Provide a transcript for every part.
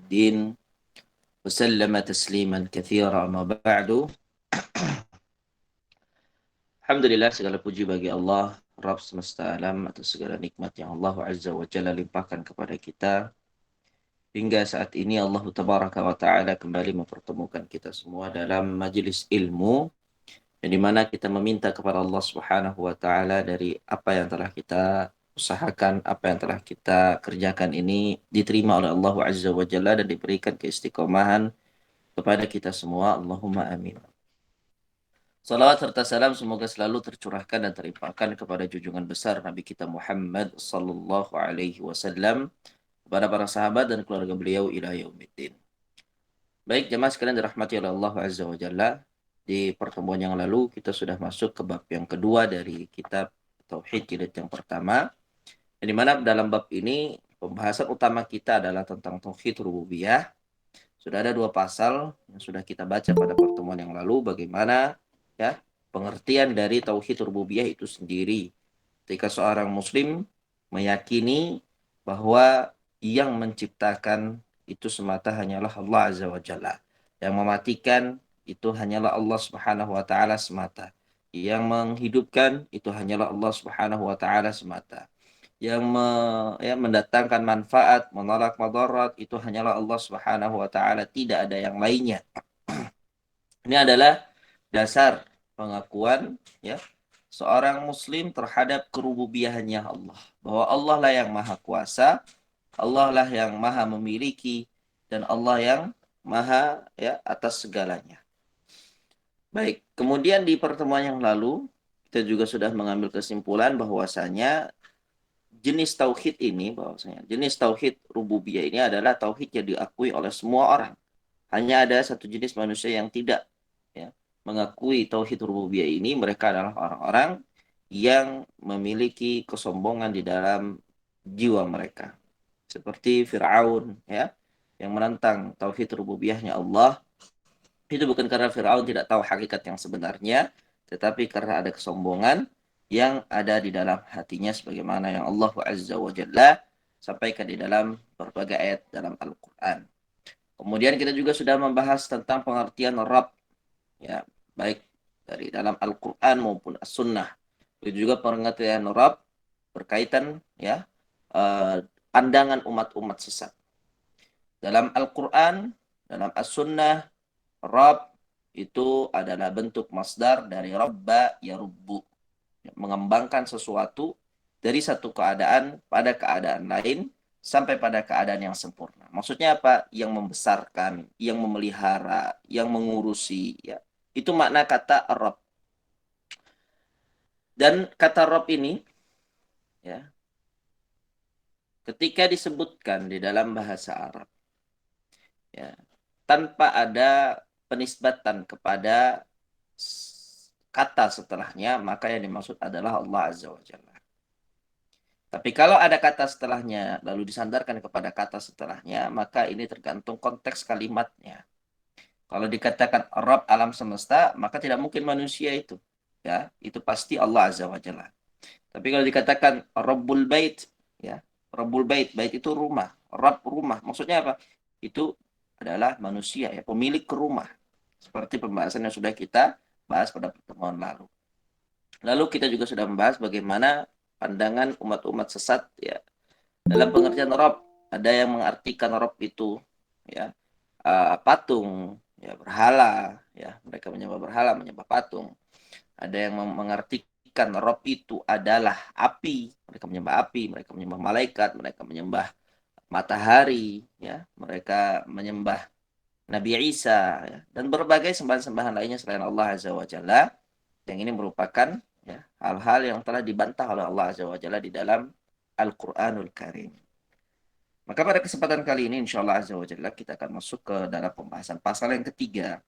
الدين وسلم تسليما كثيرا أما بعد. Alhamdulillah, segala puji bagi Allah Rabb semesta alam atas segala nikmat yang Allah Azza wa Jalla limpahkan kepada kita. Hingga saat ini Allah Tabaraka wa Ta'ala kembali mempertemukan kita semua dalam majelis ilmu, yang dimana kita meminta kepada Allah Subhanahu wa Ta'ala dari apa yang telah kita usahakan, apa yang telah kita kerjakan ini diterima oleh Allah Azza wa Jalla dan diberikan keistiqomahan kepada kita semua. Allahumma amin. Salawat serta salam semoga selalu tercurahkan dan terlimpahkan kepada junjungan besar Nabi kita Muhammad sallallahu alaihi wasallam, kepada para sahabat dan keluarga beliau ila yaumiddin. Baik jemaah sekalian dirahmati oleh Allah Azza wa Jalla, di pertemuan yang lalu kita sudah masuk ke bab yang kedua dari kitab Tauhid jilid yang pertama, di mana dalam bab ini pembahasan utama kita adalah tentang Tauhid Rububiyah. Sudah ada 2 pasal yang sudah kita baca pada pertemuan yang lalu, bagaimana ya pengertian dari Tauhid Rububiyah itu sendiri. Ketika seorang muslim meyakini bahwa yang menciptakan itu semata hanyalah Allah Azza wa Jalla. Yang mematikan itu hanyalah Allah Subhanahu wa taala semata. Yang menghidupkan itu hanyalah Allah Subhanahu wa taala semata. Yang mendatangkan manfaat, menolak madarat itu hanyalah Allah Subhanahu wa taala, tidak ada yang lainnya. Ini adalah dasar pengakuan ya seorang muslim terhadap kerububiahannya Allah, bahwa Allah lah yang maha kuasa, Allah lah yang maha memiliki, dan Allah yang maha ya atas segalanya. Baik, kemudian di pertemuan yang lalu kita juga sudah mengambil kesimpulan bahwasanya jenis tauhid rububiyah ini adalah tauhid yang diakui oleh semua orang. Hanya ada satu jenis manusia yang tidak ya, mengakui tauhid rububiyah ini. Mereka adalah orang-orang yang memiliki kesombongan di dalam jiwa mereka. Seperti Fir'aun ya, yang menentang tauhid rububiyahnya Allah. Itu bukan karena Fir'aun tidak tahu hakikat yang sebenarnya, tetapi karena ada kesombongan yang ada di dalam hatinya, sebagaimana yang Allah Azza wa Jalla sampaikan di dalam berbagai ayat dalam Al-Quran. Kemudian kita juga sudah membahas tentang pengertian Rabb, ya, baik dari dalam Al-Quran maupun As-Sunnah. Itu juga pengertian Rabb berkaitan ya pandangan umat-umat sesat. Dalam Al-Quran, dalam As-Sunnah, Rabb itu adalah bentuk masdar dari Rabba yarubbu, mengembangkan sesuatu dari satu keadaan pada keadaan lain sampai pada keadaan yang sempurna. Maksudnya apa? Yang membesarkan, yang memelihara, yang mengurusi, ya. Itu makna kata Rabb. Dan kata Rabb ini ya, ketika disebutkan di dalam bahasa Arab ya, tanpa ada penisbatan kepada kata setelahnya, maka yang dimaksud adalah Allah Azza wa Jalla. Tapi kalau ada kata setelahnya, lalu disandarkan kepada kata setelahnya, maka ini tergantung konteks kalimatnya. Kalau dikatakan Rabb alam semesta, maka tidak mungkin manusia itu. Ya, itu pasti Allah Azza wa Jalla. Tapi kalau dikatakan Rabbul Bait, ya, Rabbul Bait, bait itu rumah, Rabb rumah. Maksudnya apa? Itu adalah manusia, ya, pemilik rumah. Seperti pembahasan yang sudah kita bahas pada pertemuan lalu. Lalu kita juga sudah membahas bagaimana pandangan umat-umat sesat ya dalam pengertian Rob. Ada yang mengartikan Rob itu ya patung, ya berhala, ya mereka menyembah berhala, menyembah patung. Ada yang mengartikan Rob itu adalah api, mereka menyembah api, mereka menyembah malaikat, mereka menyembah matahari, ya mereka menyembah Nabi Isa, ya, dan berbagai sembahan-sembahan lainnya selain Allah Azza wa Jalla. Yang ini merupakan ya, hal-hal yang telah dibantah oleh Allah Azza wa Jalla di dalam Al-Quranul Karim. Maka pada kesempatan kali ini insya Allah Azza wa Jalla kita akan masuk ke dalam pembahasan pasal yang ketiga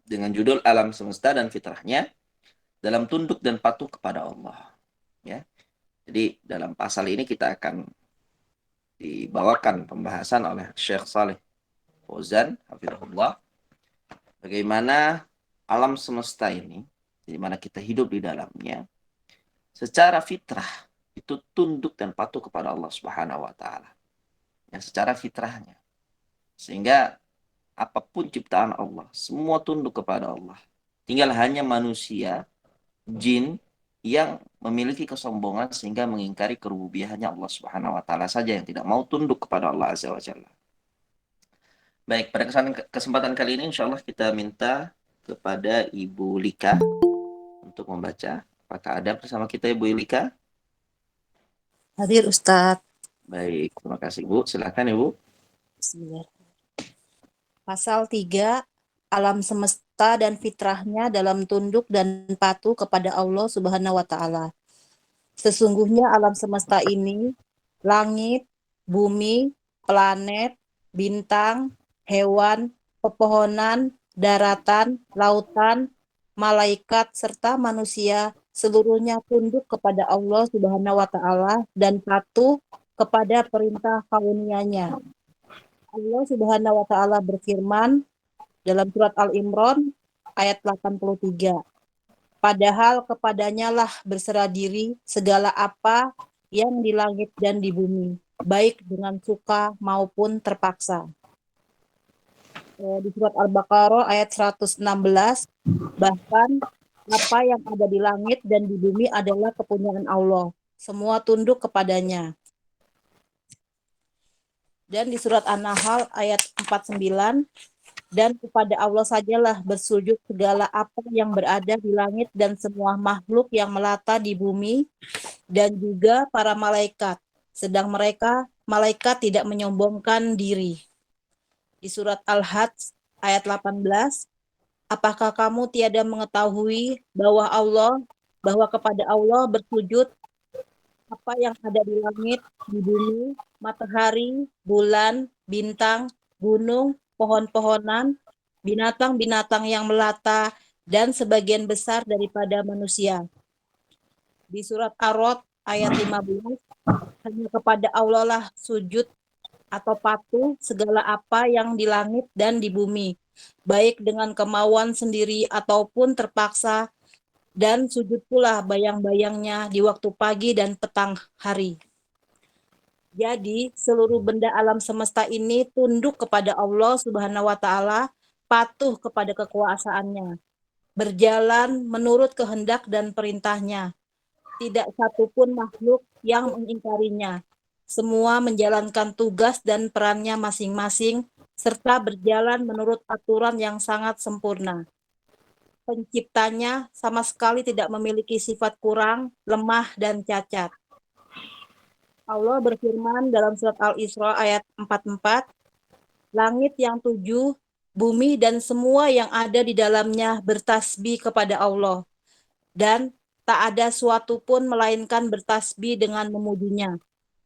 dengan judul Alam Semesta dan Fitrahnya dalam tunduk dan patuh kepada Allah. Ya. Jadi dalam pasal ini kita akan dibawakan pembahasan oleh Syekh Saleh Fauzan hafizahullah, bagaimana alam semesta ini, di mana kita hidup di dalamnya, secara fitrah itu tunduk dan patuh kepada Allah Subhanahu wa taala. ya, secara fitrahnya. Sehingga apapun ciptaan Allah, semua tunduk kepada Allah. Tinggal hanya manusia, jin, yang memiliki kesombongan sehingga mengingkari kerububiahannya Allah Subhanahu wa taala saja yang tidak mau tunduk kepada Allah Azza wa Jalla. Baik, pada kesempatan kali ini insya Allah kita minta kepada Ibu Lika untuk membaca. Apakah ada bersama kita Ibu Lika? Hadir Ustadz. Baik, terima kasih Bu. Silakan Ibu. Bismillah. Pasal 3, alam semesta dan fitrahnya dalam tunduk dan patuh kepada Allah Subhanahu wa taala. Sesungguhnya alam semesta ini, langit, bumi, planet, bintang, hewan, pepohonan, daratan, lautan, malaikat serta manusia seluruhnya tunduk kepada Allah Subhanahu wa taala dan patuh kepada perintah karunia-Nya. Allah Subhanahu wa taala berfirman dalam surat Al-Imran ayat 83. Padahal kepadanya lah berserah diri segala apa yang di langit dan di bumi, baik dengan suka maupun terpaksa. Di surat Al-Baqarah ayat 116, bahkan apa yang ada di langit dan di bumi adalah kepunyaan Allah. Semua tunduk kepadanya. Dan di surat An-Nahl ayat 49, dan kepada Allah sajalah bersujud segala apa yang berada di langit dan semua makhluk yang melata di bumi dan juga para malaikat. Sedang malaikat tidak menyombongkan diri. Di surat Al-Hajj ayat 18, apakah kamu tiada mengetahui bahwa kepada Allah bersujud apa yang ada di langit, di bumi, matahari, bulan, bintang, gunung, pohon-pohonan, binatang-binatang yang melata, dan sebagian besar daripada manusia. Di surat Ar-Rod ayat 15, hanya kepada Allah lah sujud atau patuh segala apa yang di langit dan di bumi, baik dengan kemauan sendiri ataupun terpaksa, dan sujud pula bayang-bayangnya di waktu pagi dan petang hari. Jadi seluruh benda alam semesta ini tunduk kepada Allah Subhanahu wa taala, patuh kepada kekuasaannya, berjalan menurut kehendak dan perintahnya. Tidak satupun makhluk yang mengingkarinya. Semua menjalankan tugas dan perannya masing-masing serta berjalan menurut aturan yang sangat sempurna. Penciptanya sama sekali tidak memiliki sifat kurang, lemah, dan cacat. Allah berfirman dalam surat Al-Isra ayat 44, langit yang 7, bumi dan semua yang ada di dalamnya bertasbih kepada Allah, dan tak ada suatu pun melainkan bertasbih dengan memujinya.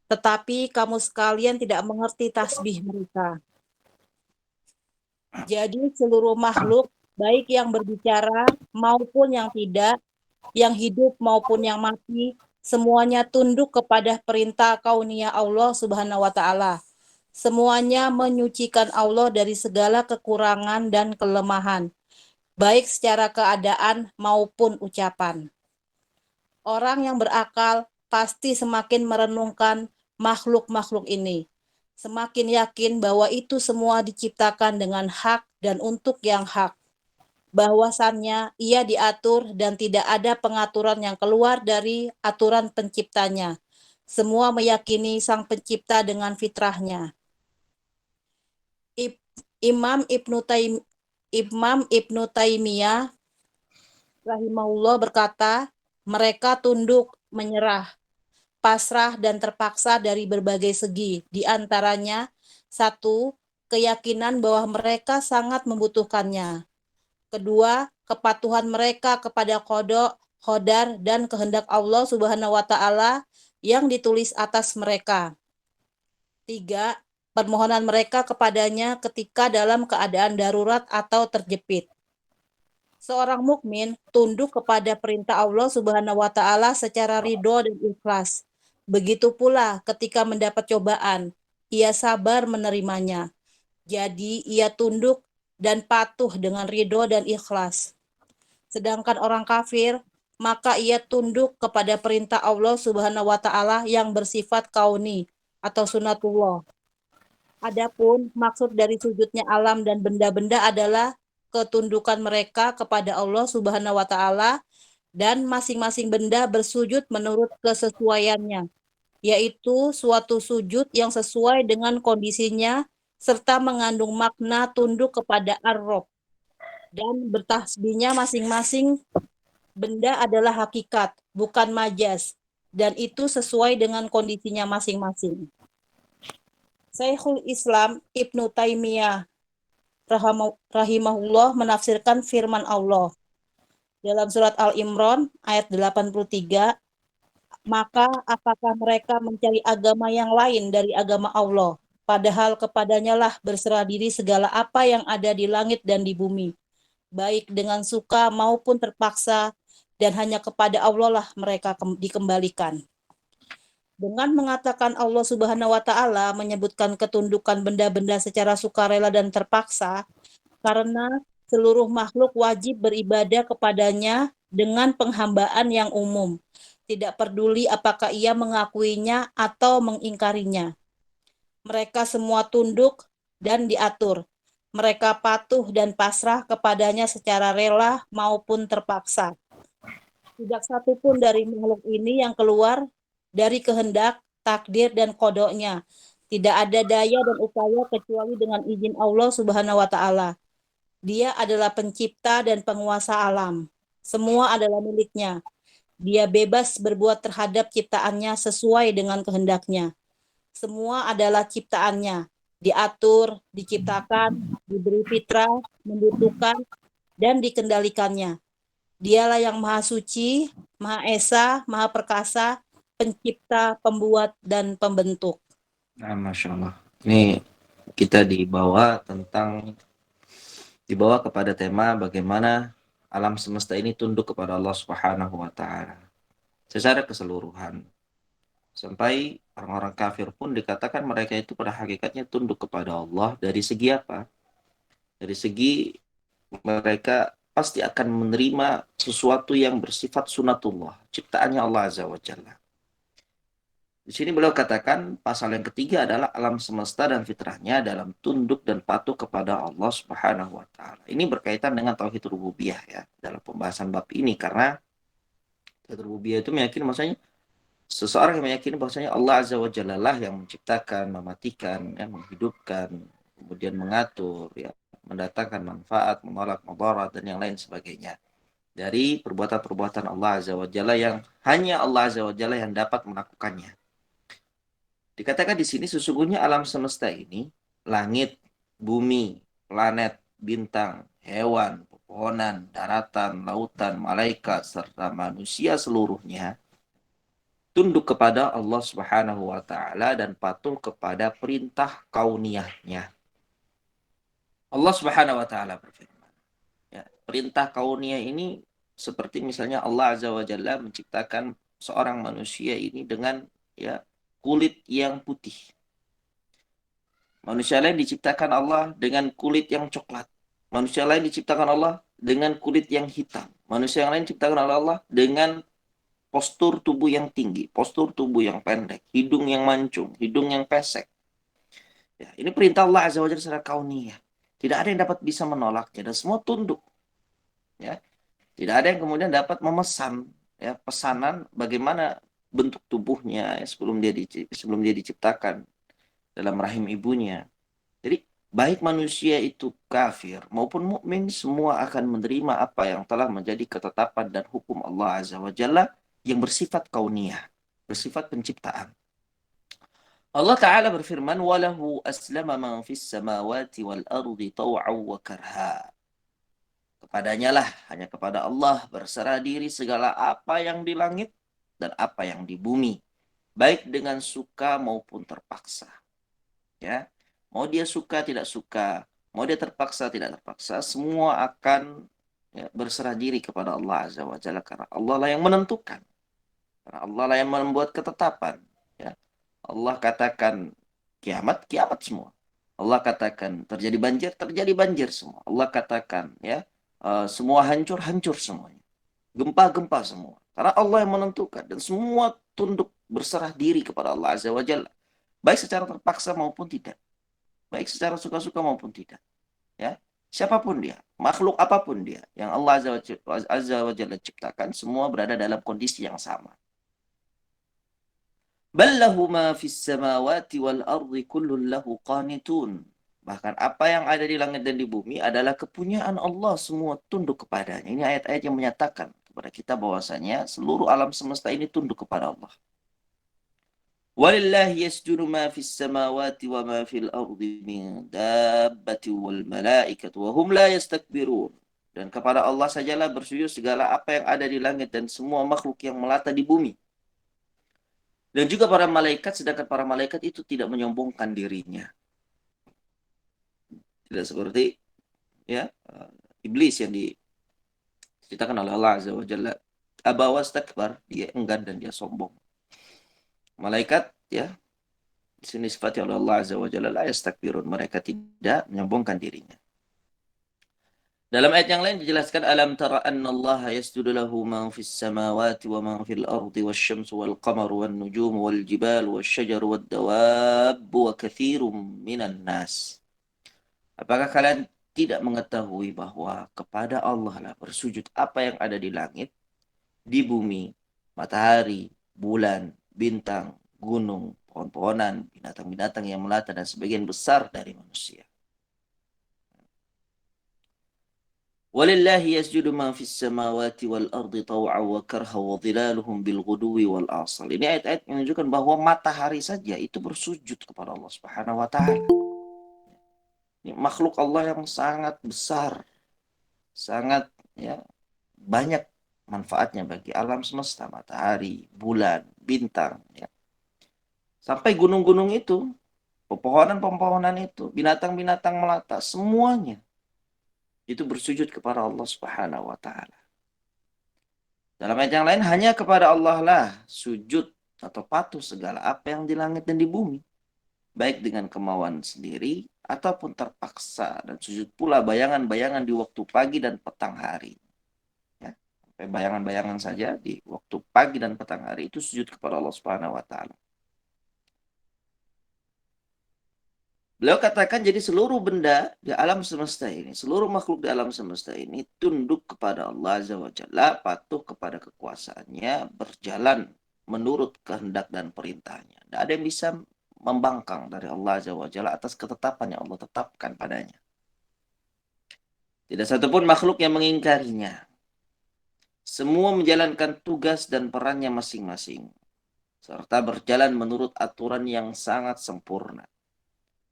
Tetapi kamu sekalian tidak mengerti tasbih mereka. Jadi seluruh makhluk, baik yang berbicara maupun yang tidak, yang hidup maupun yang mati, semuanya tunduk kepada perintah karunia Allah Subhanahu wa taala. Semuanya menyucikan Allah dari segala kekurangan dan kelemahan, baik secara keadaan maupun ucapan. Orang yang berakal pasti semakin merenungkan makhluk-makhluk ini, semakin yakin bahwa itu semua diciptakan dengan hak dan untuk yang hak, bahwasannya ia diatur dan tidak ada pengaturan yang keluar dari aturan penciptanya. Semua meyakini sang pencipta dengan fitrahnya. Imam Ibnu Taimiyah rahimahullah berkata, mereka tunduk, menyerah, pasrah dan terpaksa dari berbagai segi. Di antaranya, satu, keyakinan bahwa mereka sangat membutuhkannya. Kedua, kepatuhan mereka kepada qada, qadar, dan kehendak Allah Subhanahu wa taala yang ditulis atas mereka. Tiga, permohonan mereka kepadanya ketika dalam keadaan darurat atau terjepit. Seorang mukmin tunduk kepada perintah Allah Subhanahu wa taala secara ridho dan ikhlas. Begitu pula ketika mendapat cobaan, ia sabar menerimanya. Jadi ia tunduk dan patuh dengan ridho dan ikhlas. Sedangkan orang kafir, maka ia tunduk kepada perintah Allah Subhanahu wa taala yang bersifat kauni atau sunatullah. Adapun maksud dari sujudnya alam dan benda-benda adalah ketundukan mereka kepada Allah Subhanahu wa taala dan masing-masing benda bersujud menurut kesesuaiannya, yaitu suatu sujud yang sesuai dengan kondisinya serta mengandung makna tunduk kepada Ar-Rabb, dan bertasbihnya masing-masing benda adalah hakikat, bukan majas, dan itu sesuai dengan kondisinya masing-masing. Syekhul Islam Ibnu Taimiyah rahimahullah menafsirkan firman Allah dalam surat Al-Imran ayat 83, maka apakah mereka mencari agama yang lain dari agama Allah, padahal kepadanya lah berserah diri segala apa yang ada di langit dan di bumi, baik dengan suka maupun terpaksa, dan hanya kepada Allah lah mereka dikembalikan. Dengan mengatakan Allah Subhanahu wa taala menyebutkan ketundukan benda-benda secara sukarela dan terpaksa, karena seluruh makhluk wajib beribadah kepadanya dengan penghambaan yang umum, tidak peduli apakah ia mengakuinya atau mengingkarinya. Mereka semua tunduk dan diatur. Mereka patuh dan pasrah kepadanya secara rela maupun terpaksa. Tidak satu pun dari makhluk ini yang keluar dari kehendak, takdir, dan kodoknya. Tidak ada daya dan upaya kecuali dengan izin Allah Subhanahu wa Ta'ala. Dia adalah pencipta dan penguasa alam. Semua adalah miliknya. Dia bebas berbuat terhadap ciptaannya sesuai dengan kehendaknya. Semua adalah ciptaannya. Diatur, diciptakan, diberi fitrah, membutuhkan, dan dikendalikannya. Dialah yang Maha Suci, Maha Esa, Maha Perkasa, pencipta, pembuat, dan pembentuk. Nah, Masya Allah. Ini kita dibawa kepada tema bagaimana alam semesta ini tunduk kepada Allah Subhanahu wa taala secara keseluruhan. Sampai orang-orang kafir pun dikatakan mereka itu pada hakikatnya tunduk kepada Allah dari segi apa? Dari segi mereka pasti akan menerima sesuatu yang bersifat sunatullah, ciptaannya Allah Azza wa Jalla. Di sini beliau katakan pasal yang ketiga adalah alam semesta dan fitrahnya dalam tunduk dan patuh kepada Allah Subhanahu wa taala. Ini berkaitan dengan tauhid rububiyah ya dalam pembahasan bab ini, karena tauhid rububiyah itu meyakini maksudnya seseorang yang meyakini bahwasanya Allah Azza wa Jalla lah yang menciptakan, mematikan, ya, menghidupkan, kemudian mengatur, ya, mendatangkan manfaat, menolak mudarat dan yang lain sebagainya dari perbuatan-perbuatan Allah Azza wa Jalla yang hanya Allah Azza wa Jalla yang dapat melakukannya. Dikatakan di sini sesungguhnya alam semesta ini, langit, bumi, planet, bintang, hewan, pepohonan, daratan, lautan, malaikat, serta manusia seluruhnya tunduk kepada Allah Subhanahu wa taala dan patuh kepada perintah kauniyahnya. Allah Subhanahu wa taala berfirman, ya, perintah kauniyah ini seperti misalnya Allah Azza wa Jalla menciptakan seorang manusia ini dengan ya kulit yang putih. Manusia lain diciptakan Allah dengan kulit yang coklat. Manusia lain diciptakan Allah dengan kulit yang hitam. Manusia yang lain diciptakan oleh Allah dengan postur tubuh yang tinggi, postur tubuh yang pendek, hidung yang mancung, hidung yang pesek. Ya, ini perintah Allah Azza wa Jalla secara kauniyah. Tidak ada yang dapat bisa menolaknya dan semua tunduk. Ya, tidak ada yang kemudian dapat memesan ya pesanan bagaimana bentuk tubuhnya ya, sebelum dia diciptakan dalam rahim ibunya. Jadi baik manusia itu kafir maupun mukmin semua akan menerima apa yang telah menjadi ketetapan dan hukum Allah Azza wa Jalla yang bersifat kauniyah, bersifat penciptaan. Allah Ta'ala berfirman, "Walahu aslama man fis samawati wal ardi taw'an wa karha." Kepadanya lah, hanya kepada Allah berserah diri segala apa yang di langit dan apa yang di bumi, baik dengan suka maupun terpaksa. Ya, mau dia suka tidak suka, mau dia terpaksa tidak terpaksa, semua akan ya, berserah diri kepada Allah Azza wa Jalla karena Allah lah yang menentukan. Karena Allah lah yang membuat ketetapan. Ya. Allah katakan kiamat, kiamat semua. Allah katakan terjadi banjir semua. Allah katakan ya semua hancur, hancur semuanya. Gempa, gempa semua. Karena Allah yang menentukan dan semua tunduk berserah diri kepada Allah Azza wa Jalla. Baik secara terpaksa maupun tidak. baik secara suka-suka maupun tidak. Ya, siapapun dia, makhluk apapun dia, yang Allah Azza wa Jalla ciptakan, semua berada dalam kondisi yang sama. Bal lahu ma fis samawati wal ardi kullun lahu qanitun. Bahkan apa yang ada di langit dan di bumi adalah kepunyaan Allah, semua tunduk kepadanya. Ini ayat-ayat yang menyatakan kepada kita bahwasanya seluruh alam semesta ini tunduk kepada Allah. Walillahi yasjudu ma fis samawati wa ma fil ardi min dabbati wal malaikatu wa hum la yastakbirun. Dan kepada Allah sajalah bersujud segala apa yang ada di langit dan semua makhluk yang melata di bumi. Dan juga para malaikat, sedangkan para malaikat itu tidak menyombongkan dirinya. Tidak seperti ya iblis yang diceritakan oleh Allah Azza wa Jalla. Aba wastakbar, dia enggan dan dia sombong. Malaikat ya di sini sifati oleh Allah Azza wa Jalla la yastakbirun, mereka tidak menyombongkan dirinya. Dalam ayat yang lain dijelaskan alam tara anna Allah yasjudu lahu ma fis samawati wa ma fil ardi wasyamsu wal qamaru wan nujumu wal jibalu wasyajaru wad dawabbu wa katsirum minan nas. Apakah kalian tidak mengetahui bahwa kepada Allah lah bersujud apa yang ada di langit, di bumi, matahari, bulan, bintang, gunung, pohon-pohonan, binatang-binatang yang melata dan sebagian besar dari manusia. Walillahi yasjudu ma fis samawati wal ardi taw'a wa karha wa dhilaluhum bil ghudwi wal asal. Ini ayat-ayat menunjukkan bahwa matahari saja itu bersujud kepada Allah Subhanahu wa taala. Ini makhluk Allah yang sangat besar, sangat ya banyak manfaatnya bagi alam semesta, matahari, bulan, bintang ya. Sampai gunung-gunung itu, pepohonan-pepohonan itu, binatang-binatang melata, semuanya itu bersujud kepada Allah Subhanahu wa taala. Dalam ayat yang lain, hanya kepada Allah lah sujud atau patuh segala apa yang di langit dan di bumi. Baik dengan kemauan sendiri ataupun terpaksa. Dan sujud pula bayangan-bayangan di waktu pagi dan petang hari. Ya, sampai bayangan-bayangan saja di waktu pagi dan petang hari itu sujud kepada Allah Subhanahu wa taala. Beliau katakan jadi seluruh benda di alam semesta ini, seluruh makhluk di alam semesta ini tunduk kepada Allah Azza wa Jalla, patuh kepada kekuasaannya, berjalan menurut kehendak dan perintahnya. Tidak ada yang bisa membangkang dari Allah Azza wa Jalla atas ketetapan yang Allah tetapkan padanya. Tidak satupun makhluk yang mengingkarinya. Semua menjalankan tugas dan perannya masing-masing, serta berjalan menurut aturan yang sangat sempurna.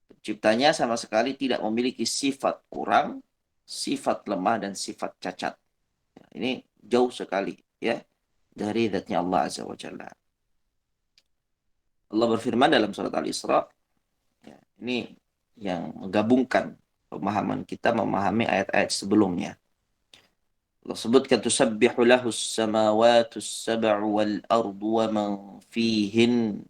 Penciptanya sama sekali tidak memiliki sifat kurang, sifat lemah, dan sifat cacat. Ini jauh sekali ya dari zatnya Allah Azza wa Jalla. Allah berfirman dalam surat Al-Isra, ya, ini yang menggabungkan pemahaman kita memahami ayat-ayat sebelumnya. Allah sebutkan tusabbihu lahu as-samawati as-sab'u wal ardu wa man fihin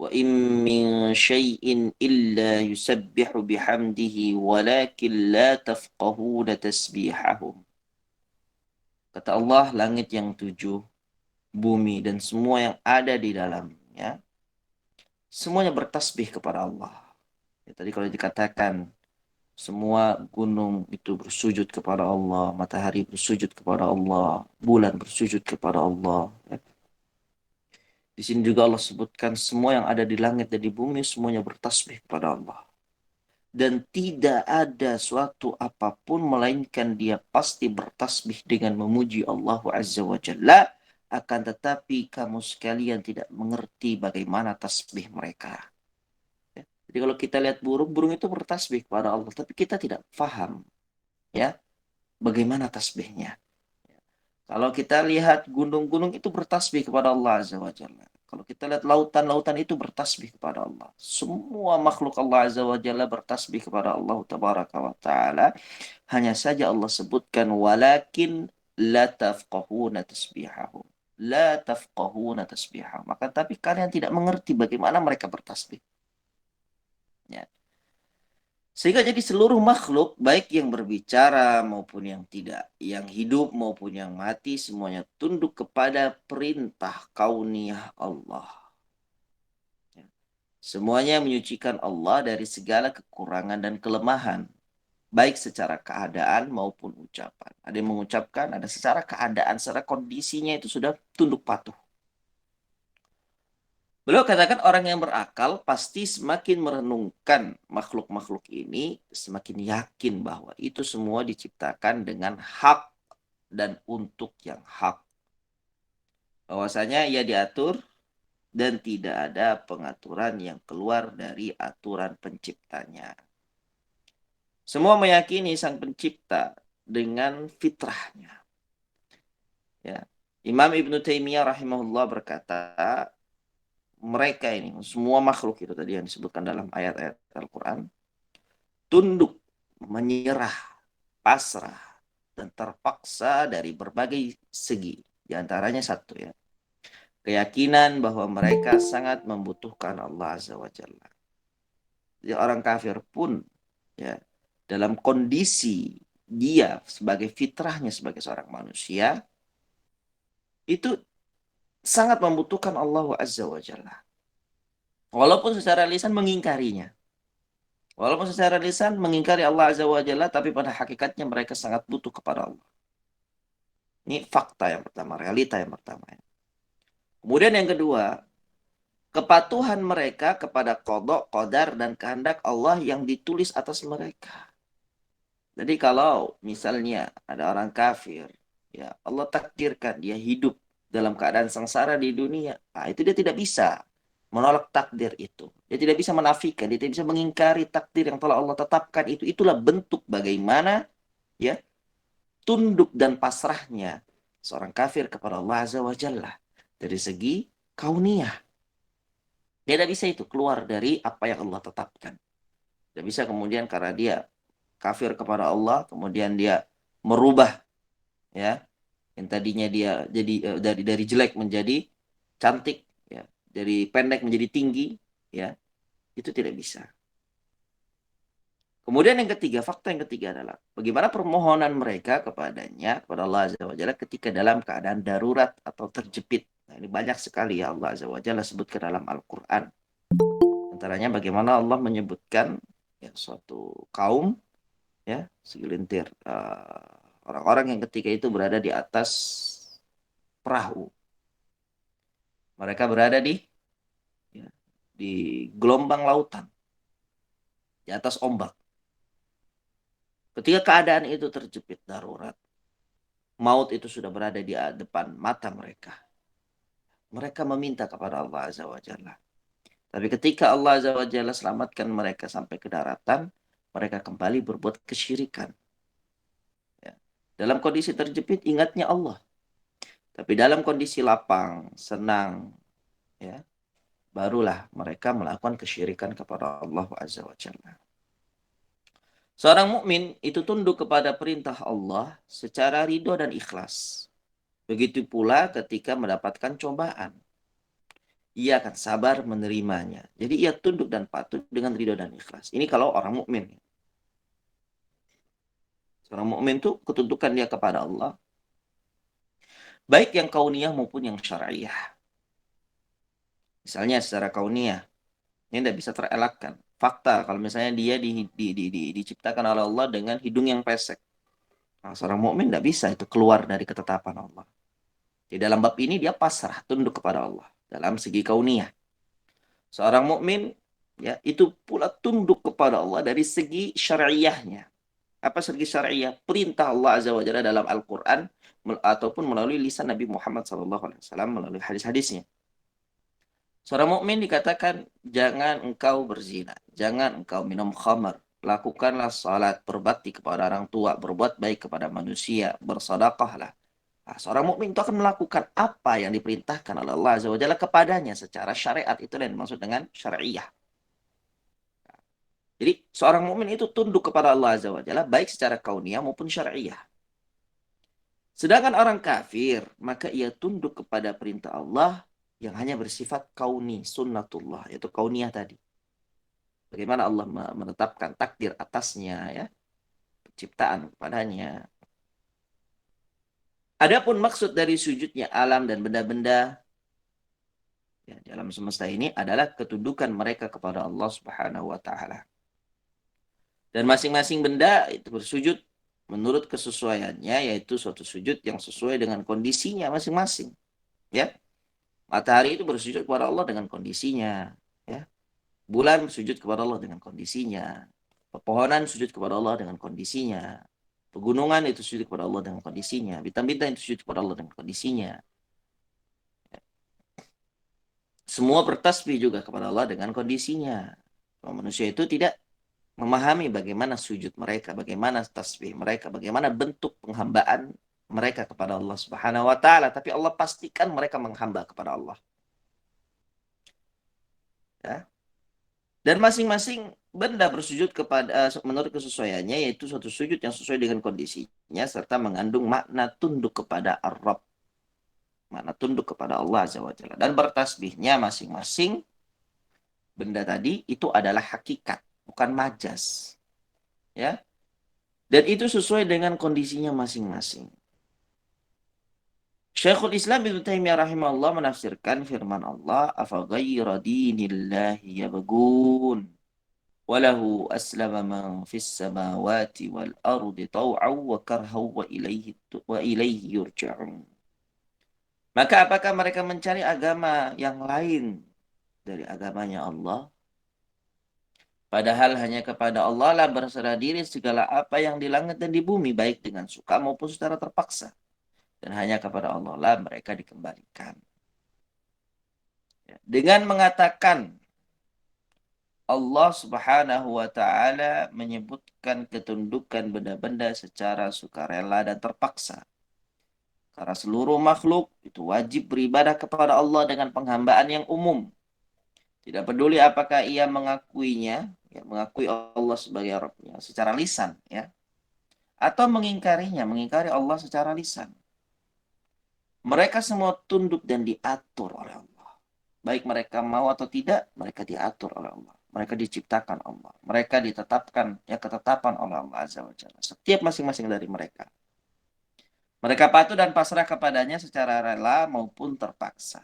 وَإِن مِّن شَيْءٍ إِلَّا يُسَبِّحُ بِحَمْدِهِ وَلَكِنْ لَا تَفْقَهُونَ تَسْبِيحَهُمْ. Kata Allah, langit yang 7, bumi dan semua yang ada di dalamnya, semuanya bertasbih kepada Allah. Ya, tadi kalau dikatakan semua gunung itu bersujud kepada Allah, matahari bersujud kepada Allah, bulan bersujud kepada Allah. Ya. Di sini juga Allah sebutkan semua yang ada di langit dan di bumi semuanya bertasbih kepada Allah. Dan tidak ada suatu apapun melainkan dia pasti bertasbih dengan memuji Allah Azza wa Jalla. Akan tetapi kamu sekalian tidak mengerti bagaimana tasbih mereka. Ya. Jadi kalau kita lihat burung, burung itu bertasbih kepada Allah. Tapi kita tidak paham ya bagaimana tasbihnya. Kalau kita lihat gunung-gunung itu bertasbih kepada Allah Azza wa Jalla. Kalau kita lihat lautan-lautan itu bertasbih kepada Allah. Semua makhluk Allah Azza wa Jalla bertasbih kepada Allah Tabaraka wa Ta'ala. Hanya saja Allah sebutkan walakin la tafqahuna tasbihahum. La tafqahuna tasbihahum. Maka tapi kalian tidak mengerti bagaimana mereka bertasbih. Ya. Sehingga jadi seluruh makhluk, baik yang berbicara maupun yang tidak, yang hidup maupun yang mati, semuanya tunduk kepada perintah kauniyah Allah. Ya. Semuanya menyucikan Allah dari segala kekurangan dan kelemahan, baik secara keadaan maupun ucapan. Ada yang mengucapkan, ada secara keadaan, secara kondisinya itu sudah tunduk patuh. Beliau katakan orang yang berakal pasti semakin merenungkan makhluk-makhluk ini, semakin yakin bahwa itu semua diciptakan dengan hak dan untuk yang hak. Bahwasanya ia diatur dan tidak ada pengaturan yang keluar dari aturan penciptanya. Semua meyakini sang pencipta dengan fitrahnya. Ya. Imam Ibn Taimiyah rahimahullah berkata, mereka ini, semua makhluk itu tadi yang disebutkan dalam ayat-ayat Al-Quran, tunduk, menyerah, pasrah, dan terpaksa dari berbagai segi. Di antaranya satu ya, keyakinan bahwa mereka sangat membutuhkan Allah Azza wa Jalla. Jadi orang kafir pun ya, dalam kondisi dia sebagai fitrahnya sebagai seorang manusia, itu sangat membutuhkan Allah Azza wa Jalla. Walaupun secara lisan mengingkarinya. Walaupun secara lisan mengingkari Allah Azza wa Jalla, tapi pada hakikatnya mereka sangat butuh kepada Allah. Ini fakta yang pertama, realita yang pertama. Kemudian yang kedua, kepatuhan mereka kepada qada, qadar, dan kehendak Allah yang ditulis atas mereka. Jadi kalau misalnya ada orang kafir, ya Allah takdirkan dia hidup dalam keadaan sengsara di dunia, nah, itu dia tidak bisa menolak takdir itu. Dia tidak bisa menafikan, dia tidak bisa mengingkari takdir yang telah Allah tetapkan itu. Itulah bentuk bagaimana ya tunduk dan pasrahnya seorang kafir kepada Allah Azza wa Jalla dari segi kauniyah. Dia tidak bisa itu keluar dari apa yang Allah tetapkan. Tidak bisa kemudian karena dia kafir kepada Allah, kemudian dia merubah ya yang tadinya dia jadi dari jelek menjadi cantik ya, dari pendek menjadi tinggi ya, itu tidak bisa. Kemudian yang ketiga, fakta yang ketiga adalah bagaimana permohonan mereka kepadanya, kepada Allah Azza wa Jalla ketika dalam keadaan darurat atau terjepit. Nah, ini banyak sekali ya Allah Azza wa Jalla sebutkan dalam Al-Qur'an. Antaranya bagaimana Allah menyebutkan ya, suatu kaum ya segelintir orang-orang yang ketika itu berada di atas perahu. Mereka berada ya, di gelombang lautan, di atas ombak. Ketika keadaan itu terjepit darurat, maut itu sudah berada di depan mata mereka. Mereka meminta kepada Allah Azza wa Jalla. Tapi ketika Allah Azza wa Jalla selamatkan mereka sampai ke daratan, mereka kembali berbuat kesyirikan. Ya. Dalam kondisi terjepit, ingatnya Allah. Tapi dalam kondisi lapang, senang, ya, barulah mereka melakukan kesyirikan kepada Allah Azza wa Jalla. Seorang mukmin itu tunduk kepada perintah Allah secara ridho dan ikhlas. Begitu pula ketika mendapatkan cobaan. Ia akan sabar menerimanya. Jadi ia tunduk dan patuh dengan ridho dan ikhlas. Ini kalau orang mukmin. Seorang mukmin itu ketundukan dia kepada Allah, baik yang kauniyah maupun yang syariah. Misalnya secara kauniyah, ini tidak bisa terelakkan. Fakta kalau misalnya dia diciptakan oleh Allah dengan hidung yang pesek. Nah, seorang mukmin tidak bisa itu keluar dari ketetapan Allah. Di dalam bab ini dia pasrah, tunduk kepada Allah dalam segi kauniyah. Seorang mukmin ya itu pula tunduk kepada Allah dari segi syariahnya. Apa segi syariah? Perintah Allah Azza wa Jalla dalam Al-Qur'an ataupun melalui lisan Nabi Muhammad SAW melalui hadis-hadisnya. Seorang mukmin dikatakan jangan engkau berzina, jangan engkau minum khamar, lakukanlah salat, berbakti kepada orang tua, berbuat baik kepada manusia, bersedekahlah. Nah, seorang mukmin itu akan melakukan apa yang diperintahkan oleh Allah Azza wa Jalla kepadanya secara syariat. Itu yang dimaksud dengan syariah. Jadi seorang mukmin itu tunduk kepada Allah Azza wa Jalla baik secara kauniyah maupun syariah. Sedangkan orang kafir, maka ia tunduk kepada perintah Allah yang hanya bersifat kauni, sunnatullah, yaitu kauniyah tadi. Bagaimana Allah menetapkan takdir atasnya ya, penciptaan kepadanya. Adapun maksud dari sujudnya alam dan benda-benda Ya, di alam semesta ini adalah ketundukan mereka kepada Allah Subhanahu wa taala. Dan masing-masing benda itu bersujud menurut kesesuaiannya, yaitu suatu sujud yang sesuai dengan kondisinya masing-masing. Ya, matahari itu bersujud kepada Allah dengan kondisinya. Ya, bulan sujud kepada Allah dengan kondisinya. Pepohonan sujud kepada Allah dengan kondisinya. Pegunungan itu sujud kepada Allah dengan kondisinya. Bintang-bintang itu sujud kepada Allah dengan kondisinya. Semua bertasbih juga kepada Allah dengan kondisinya. Manusia itu tidak memahami bagaimana sujud mereka, bagaimana tasbih mereka, bagaimana bentuk penghambaan mereka kepada Allah Subhanahu wa taala, tapi Allah pastikan mereka menghamba kepada Allah. Ya. Dan masing-masing benda bersujud kepada menurut kesesuaiannya, yaitu suatu sujud yang sesuai dengan kondisinya serta mengandung makna tunduk kepada Ar-Rabb, makna tunduk kepada Allah Azza wa Jalla. Dan bertasbihnya masing-masing benda tadi itu adalah hakikat, bukan majas. Ya. Dan itu sesuai dengan kondisinya masing-masing. Syekhul Islam Ibnu Taimiyah rahimahullah menafsirkan firman Allah, "Afa ghaira dinillahi yabghun wa lahu aslama man fis samawati wal ardi taw'an wa karhan wa ilaihi yurja'un." Maka apakah mereka mencari agama yang lain dari agamanya Allah? Padahal hanya kepada Allah lah berserah diri segala apa yang di langit dan di bumi, baik dengan suka maupun secara terpaksa. Dan hanya kepada Allah lah mereka dikembalikan. Dengan mengatakan Allah Subhanahu wa taala menyebutkan ketundukan benda-benda secara sukarela dan terpaksa. Karena seluruh makhluk itu wajib beribadah kepada Allah dengan penghambaan yang umum. Tidak peduli apakah ia mengakuinya, ya, mengakui Allah sebagai Rabb-nya secara lisan, ya, atau mengingkarinya, mengingkari Allah secara lisan. Mereka semua tunduk dan diatur oleh Allah. Baik mereka mau atau tidak, mereka diatur oleh Allah. Mereka diciptakan Allah. Mereka ditetapkan, ya, ketetapan oleh Allah Azza wa Jalla. Setiap masing-masing dari mereka. Mereka patuh dan pasrah kepadanya secara rela maupun terpaksa.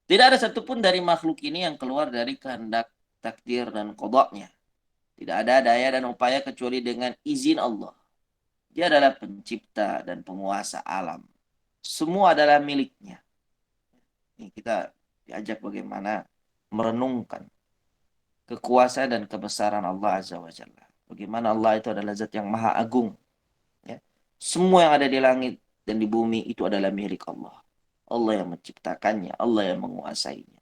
Tidak ada satupun dari makhluk ini yang keluar dari kehendak, takdir, dan qadanya. Tidak ada daya dan upaya kecuali dengan izin Allah. Dia adalah pencipta dan penguasa alam. Semua adalah miliknya. Ini kita diajak bagaimana merenungkan kekuasaan dan kebesaran Allah Azza wa Jalla. Bagaimana Allah itu adalah zat yang maha agung. Ya. Semua yang ada di langit dan di bumi itu adalah milik Allah. Allah yang menciptakannya, Allah yang menguasainya.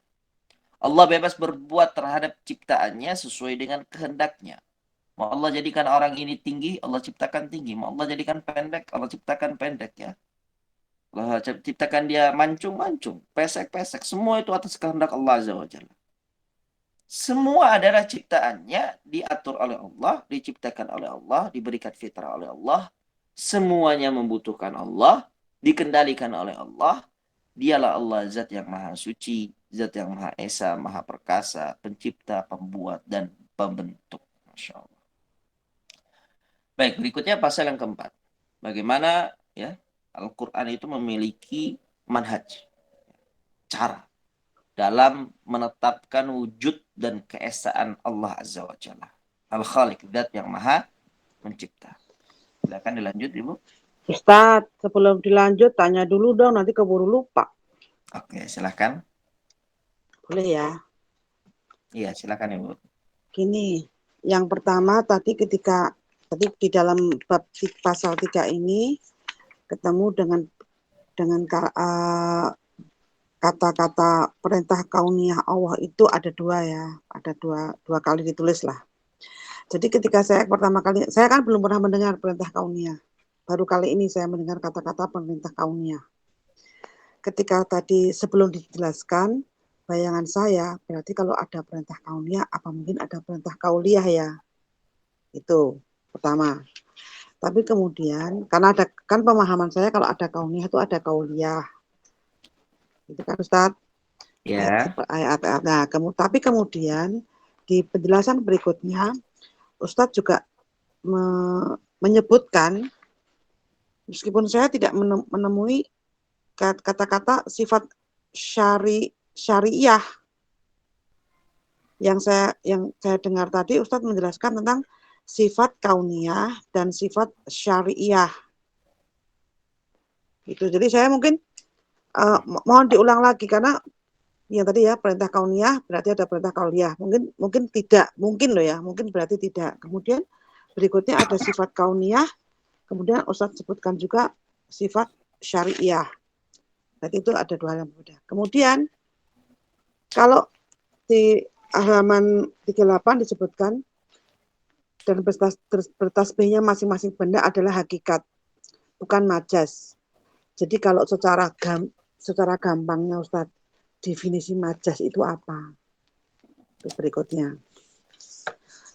Allah bebas berbuat terhadap ciptaannya sesuai dengan kehendaknya. Mau Allah jadikan orang ini tinggi, Allah ciptakan tinggi. Mau Allah jadikan pendek, Allah ciptakan pendek, ya. Allah ciptakan dia mancung-mancung, pesek-pesek. Semua itu atas kehendak Allah Azza wa Jalla. Semua adalah ciptaannya, diatur oleh Allah, diciptakan oleh Allah, diberikan fitrah oleh Allah. Semuanya membutuhkan Allah, dikendalikan oleh Allah. Dialah Allah zat yang maha suci, zat yang maha esa, maha perkasa, pencipta, pembuat, dan pembentuk. Masya Allah. Baik, berikutnya pasal yang keempat. Bagaimana, ya, Al-Quran itu memiliki manhaj, cara dalam menetapkan wujud dan keesaan Allah Azza wa Jalla. Al-Khaliq, zat yang maha mencipta. Silakan dilanjut, Ibu. Ustadz, sebelum dilanjut, tanya dulu dong, nanti keburu lupa. Oke, silakan. Boleh ya? Iya, silakan, Ibu. Gini, yang pertama tadi di dalam bab pasal 3 ini ketemu dengan kata-kata perintah kauniyah Allah itu ada dua ya, ada dua kali ditulis lah. Jadi ketika saya pertama kali, saya kan belum pernah mendengar perintah kauniyah. Baru kali ini saya mendengar kata-kata perintah kauniyah. Ketika tadi sebelum dijelaskan, bayangan saya berarti kalau ada perintah kauniyah, apa mungkin ada perintah kauliyah ya? Itu pertama. Tapi kemudian, karena ada kan pemahaman saya kalau ada kauniyah itu ada kauliyah. Itu kan Ustadz? Ya. Ayat-ayat. Nah, tapi kemudian di penjelasan berikutnya, Ustadz juga menyebutkan, meskipun saya tidak menemui kata-kata sifat syariah. Yang saya dengar tadi Ustadz menjelaskan tentang sifat kauniyah dan sifat syariah. Itu. Jadi saya mungkin mohon diulang lagi karena yang tadi ya perintah kauniyah berarti ada perintah kauliyah. Mungkin tidak, mungkin loh ya, mungkin berarti tidak. Kemudian berikutnya ada sifat kauniyah, kemudian Ustadz sebutkan juga sifat syariah. Berarti itu ada dua hal yang berbeda. Kemudian kalau di halaman 38 disebutkan dan bertasbihnya masing-masing benda adalah hakikat, bukan majas. Jadi kalau secara gampangnya Ustadz, definisi majas itu apa? Itu berikutnya.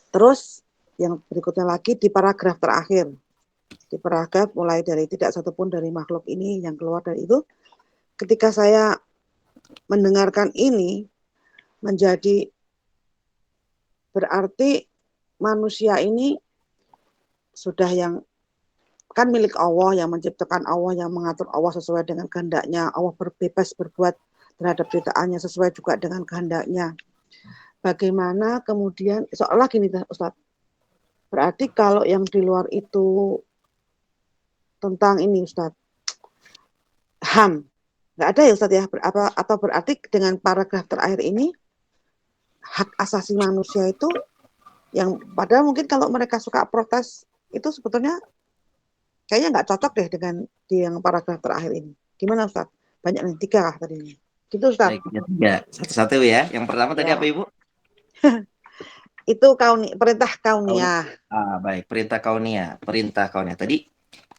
Terus yang berikutnya lagi di paragraf terakhir. Di paragraf mulai dari tidak satupun dari makhluk ini yang keluar dari itu. Ketika saya mendengarkan ini menjadi berarti manusia ini sudah yang kan milik Allah, yang menciptakan Allah, yang mengatur Allah sesuai dengan kehendaknya. Allah berbebas berbuat terhadap ciptaannya sesuai juga dengan kehendaknya. Bagaimana kemudian seolah gini Ustaz. Berarti kalau yang di luar itu tentang ini Ustaz, HAM. Nggak ada ya Ustaz ya? Atau berarti dengan paragraf terakhir ini hak asasi manusia itu yang padahal mungkin kalau mereka suka protes itu sebetulnya kayaknya nggak cocok deh dengan di yang paragraf terakhir ini. Gimana Ustaz? Banyak nih, 3 kah tadi ini? Gitu Ustaz. Baik, ya, satu-satu ya. Yang pertama tadi Ya. apa Ibu? Itu perintah kauniyah. Baik, perintah kauniyah. Perintah kauniyah. Tadi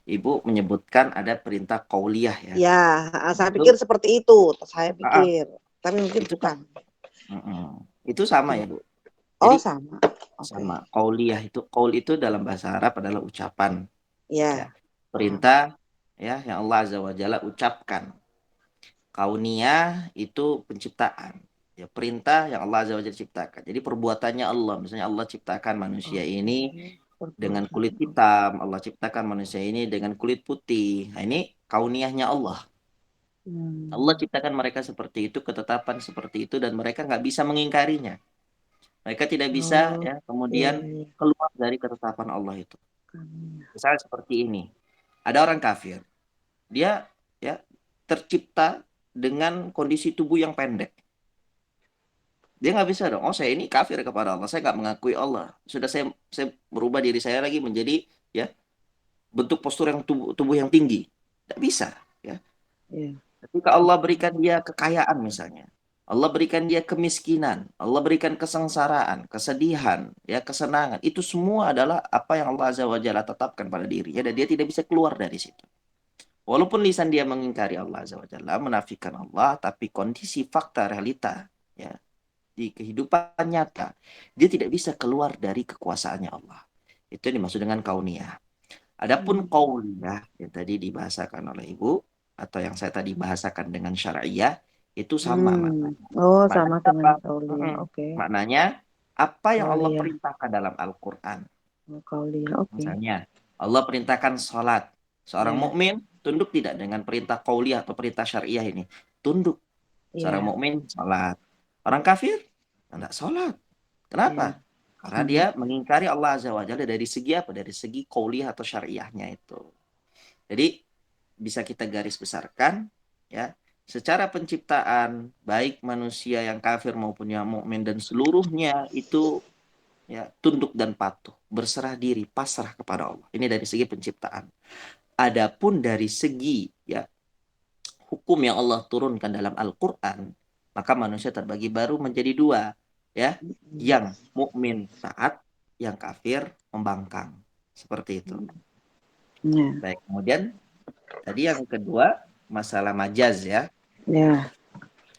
Ibu menyebutkan ada perintah kauliyah ya. Ya, saya pikir seperti itu. Saya pikir. Tapi mungkin itu bukan. Itu sama ya, Bu. Oh, Jadi, sama. sama. Kauliyah itu, kaul itu dalam bahasa Arab adalah ucapan. Ya. Perintah ya yang Allah Azza wa Jalla ucapkan. Kauniyah itu penciptaan. Ya, perintah yang Allah Azza wa Jalla ciptakan. Jadi perbuatannya Allah, misalnya Allah ciptakan manusia ini dengan kulit hitam, Allah ciptakan manusia ini dengan kulit putih. Nah, ini kauniyahnya Allah. Allah ciptakan mereka seperti itu, ketetapan seperti itu, dan mereka nggak bisa mengingkarinya. Mereka tidak bisa ya kemudian keluar dari ketetapan Allah itu. Misalnya seperti ini, ada orang kafir, dia ya tercipta dengan kondisi tubuh yang pendek. Dia nggak bisa dong. Oh, saya ini kafir kepada Allah. Saya nggak mengakui Allah. Sudah saya merubah diri saya lagi menjadi ya bentuk postur yang tubuh yang tinggi. Tidak bisa. Ya. Ketika Allah berikan dia kekayaan misalnya, Allah berikan dia kemiskinan, Allah berikan kesengsaraan, kesedihan, ya kesenangan. Itu semua adalah apa yang Allah Azza wa Jalla tetapkan pada dirinya dan dia tidak bisa keluar dari situ. Walaupun lisan dia mengingkari Allah Azza wa Jalla, menafikan Allah, tapi kondisi fakta realita ya di kehidupan nyata, dia tidak bisa keluar dari kekuasaannya Allah. Itu yang dimaksud dengan kauniyah. Adapun kauliyah yang tadi dibahasakan oleh Ibu atau yang saya tadi bahasakan dengan syariah itu sama maknanya. Oh, Maknanya sama apa? dengan kauliyah. Oke. Maknanya apa yang Allah Kauliyah. perintahkan dalam Al-Qur'an. Kauliyah, oke. Misalnya, Allah perintahkan sholat. Seorang mukmin tunduk tidak dengan perintah kauliyah atau perintah syariah ini? Tunduk. Seorang mukmin sholat. Orang kafir tidak sholat. Kenapa? Karena dia mengingkari Allah Azza wa Jalla dari segi apa? Dari segi kauliyah atau syariahnya itu. Jadi bisa kita garis besarkan ya, secara penciptaan baik manusia yang kafir maupun yang mukmin dan seluruhnya itu ya tunduk dan patuh, berserah diri, pasrah kepada Allah. Ini dari segi penciptaan. Adapun dari segi ya hukum yang Allah turunkan dalam Al-Qur'an, maka manusia terbagi baru menjadi dua, ya. Yang mukmin taat, yang kafir membangkang. Seperti itu. Baik, kemudian tadi yang kedua masalah majaz ya.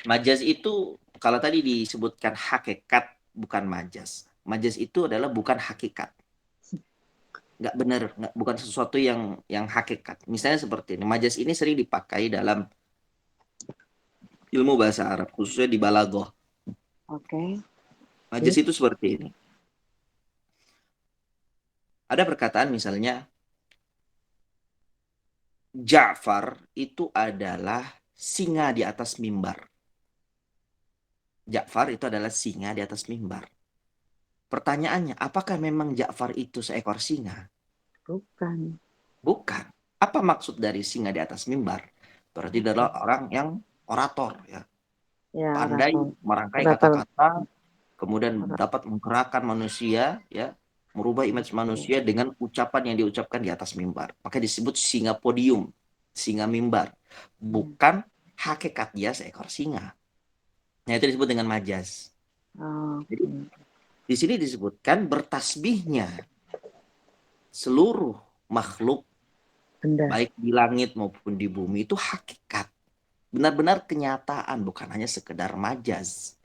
Majaz itu kalau tadi disebutkan hakikat bukan majaz. Majaz itu adalah bukan hakikat. Nggak benar, bukan sesuatu yang hakikat. Misalnya seperti ini. Majaz ini sering dipakai dalam ilmu bahasa Arab, khususnya di balaghah. Majaz itu seperti ini. Ada perkataan misalnya, Ja'far itu adalah singa di atas mimbar. Ja'far itu adalah singa di atas mimbar. Pertanyaannya, apakah memang Ja'far itu seekor singa? Bukan. Bukan. Apa maksud dari singa di atas mimbar? Berarti adalah orang yang orator, ya, Ya, pandai orator. merangkai Orator. kata-kata, kemudian Ora- dapat menggerakkan manusia, ya, merubah image manusia dengan ucapan yang diucapkan di atas mimbar. Maka disebut singa podium, singa mimbar. Bukan hakikat dia seekor singa. Nah, itu disebut dengan majas. Jadi Oke. di sini disebutkan bertasbihnya seluruh makhluk Benda. baik di langit maupun di bumi itu hakikat. Benar-benar kenyataan, bukan hanya sekedar majaz.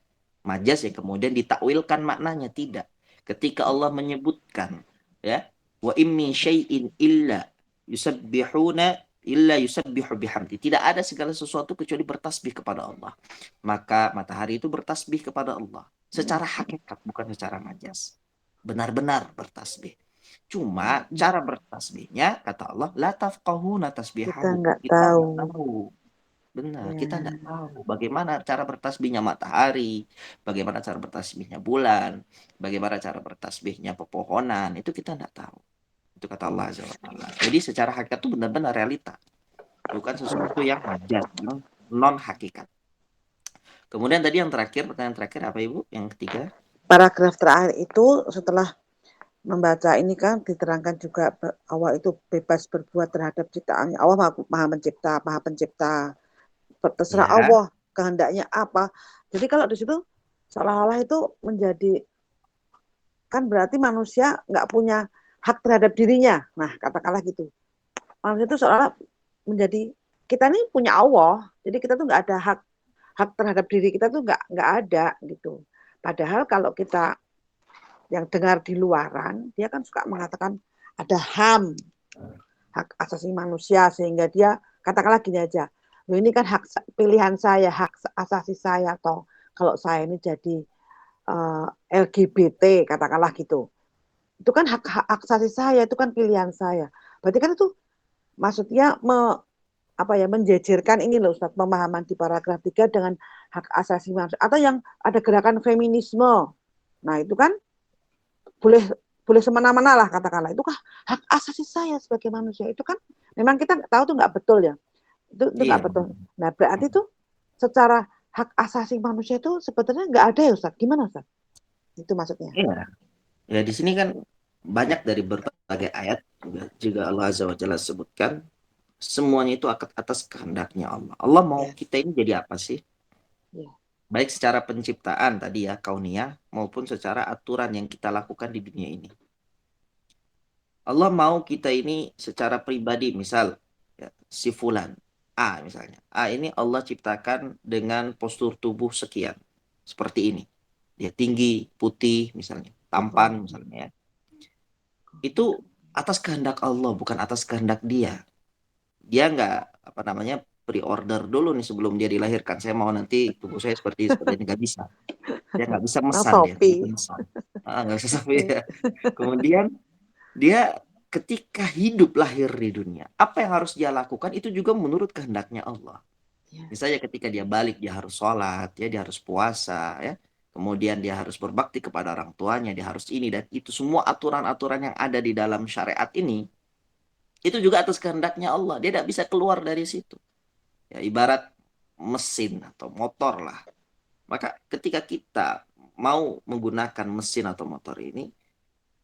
Majaz yang kemudian ditakwilkan maknanya, tidak. Ketika Allah menyebutkan, ya, wa im min syai'in illa yusabbihu bihamdi. Tidak ada segala sesuatu kecuali bertasbih kepada Allah. Maka matahari itu bertasbih kepada Allah secara hakikat, bukan secara majaz. Benar-benar bertasbih. Cuma cara bertasbihnya, kata Allah, la tafqahuna Kita tasbihahum. nggak Kita tahu. nggak tahu. Benar, Ya, kita nggak tahu bagaimana cara bertasbihnya matahari, bagaimana cara bertasbihnya bulan, bagaimana cara bertasbihnya pepohonan, itu kita nggak tahu. Itu kata Allah Azza wa Jalla. Jadi secara hakikat itu benar-benar realita, bukan sesuatu yang majaz, yang non hakikat. Kemudian tadi yang terakhir, pertanyaan terakhir apa Ibu? Yang ketiga? paragraf terakhir itu setelah membaca ini kan diterangkan juga Allah itu bebas berbuat terhadap ciptaannya. Allah maha mencipta, maha pencipta. Terserah Ya, Allah kehendaknya apa. Jadi kalau di situ seolah-olah itu menjadi, kan berarti manusia nggak punya hak terhadap dirinya. Nah, katakanlah gitu. Manusia itu seolah menjadi, kita ini punya Allah, jadi kita tuh nggak ada hak hak terhadap diri kita tuh nggak ada gitu. Padahal kalau kita yang dengar di luaran, dia kan suka mengatakan ada HAM, hak asasi manusia, sehingga dia katakanlah gini aja, loh ini kan hak pilihan saya, hak asasi saya, atau kalau saya ini jadi LGBT katakanlah gitu, itu kan hak asasi saya, itu kan pilihan saya. Berarti kan itu maksudnya apa ya, menjejerkan ini loh Ustaz, pemahaman di paragraf 3 dengan hak asasi manusia, atau yang ada gerakan feminisme. Nah, itu kan boleh boleh semena-mena lah katakanlah, itu kah hak asasi saya sebagai manusia, itu kan memang kita tahu tuh nggak betul ya, itu iya. nggak betul. Nah, berarti itu secara hak asasi manusia itu sebetulnya nggak ada ya Ustaz, gimana Ustaz itu maksudnya? Iya. Ya, di sini kan banyak dari berbagai ayat juga Allah Azza wa Jalla sebutkan semuanya itu atas kehendaknya Allah. Allah mau Ya, kita ini jadi apa sih? ya. Baik secara penciptaan tadi ya, kauniyah, maupun secara aturan yang kita lakukan di dunia ini. Allah mau kita ini secara pribadi, misal ya, si fulan, A misalnya. A ini Allah ciptakan dengan postur tubuh sekian. Seperti ini. Dia tinggi, putih misalnya, tampan misalnya ya. Itu atas kehendak Allah, bukan atas kehendak dia. Dia nggak apa namanya pre-order dulu nih sebelum dia dilahirkan. Saya mau nanti tubuh saya seperti ini, nggak bisa. Dia nggak bisa Oh, mesan, dia nggak bisa Sophie. mesan. Nggak bisa sampai ya. Kemudian dia ketika hidup lahir di dunia, apa yang harus dia lakukan itu juga menurut kehendaknya Allah. Ya. Misalnya ketika dia balik, dia harus sholat, ya, dia harus puasa, ya. Kemudian dia harus berbakti kepada orang tuanya, dia harus ini dan itu semua aturan-aturan yang ada di dalam syariat ini, itu juga atas kehendaknya Allah. Dia tidak bisa keluar dari situ. Ya, ibarat mesin atau motor lah. Maka ketika kita mau menggunakan mesin atau motor ini,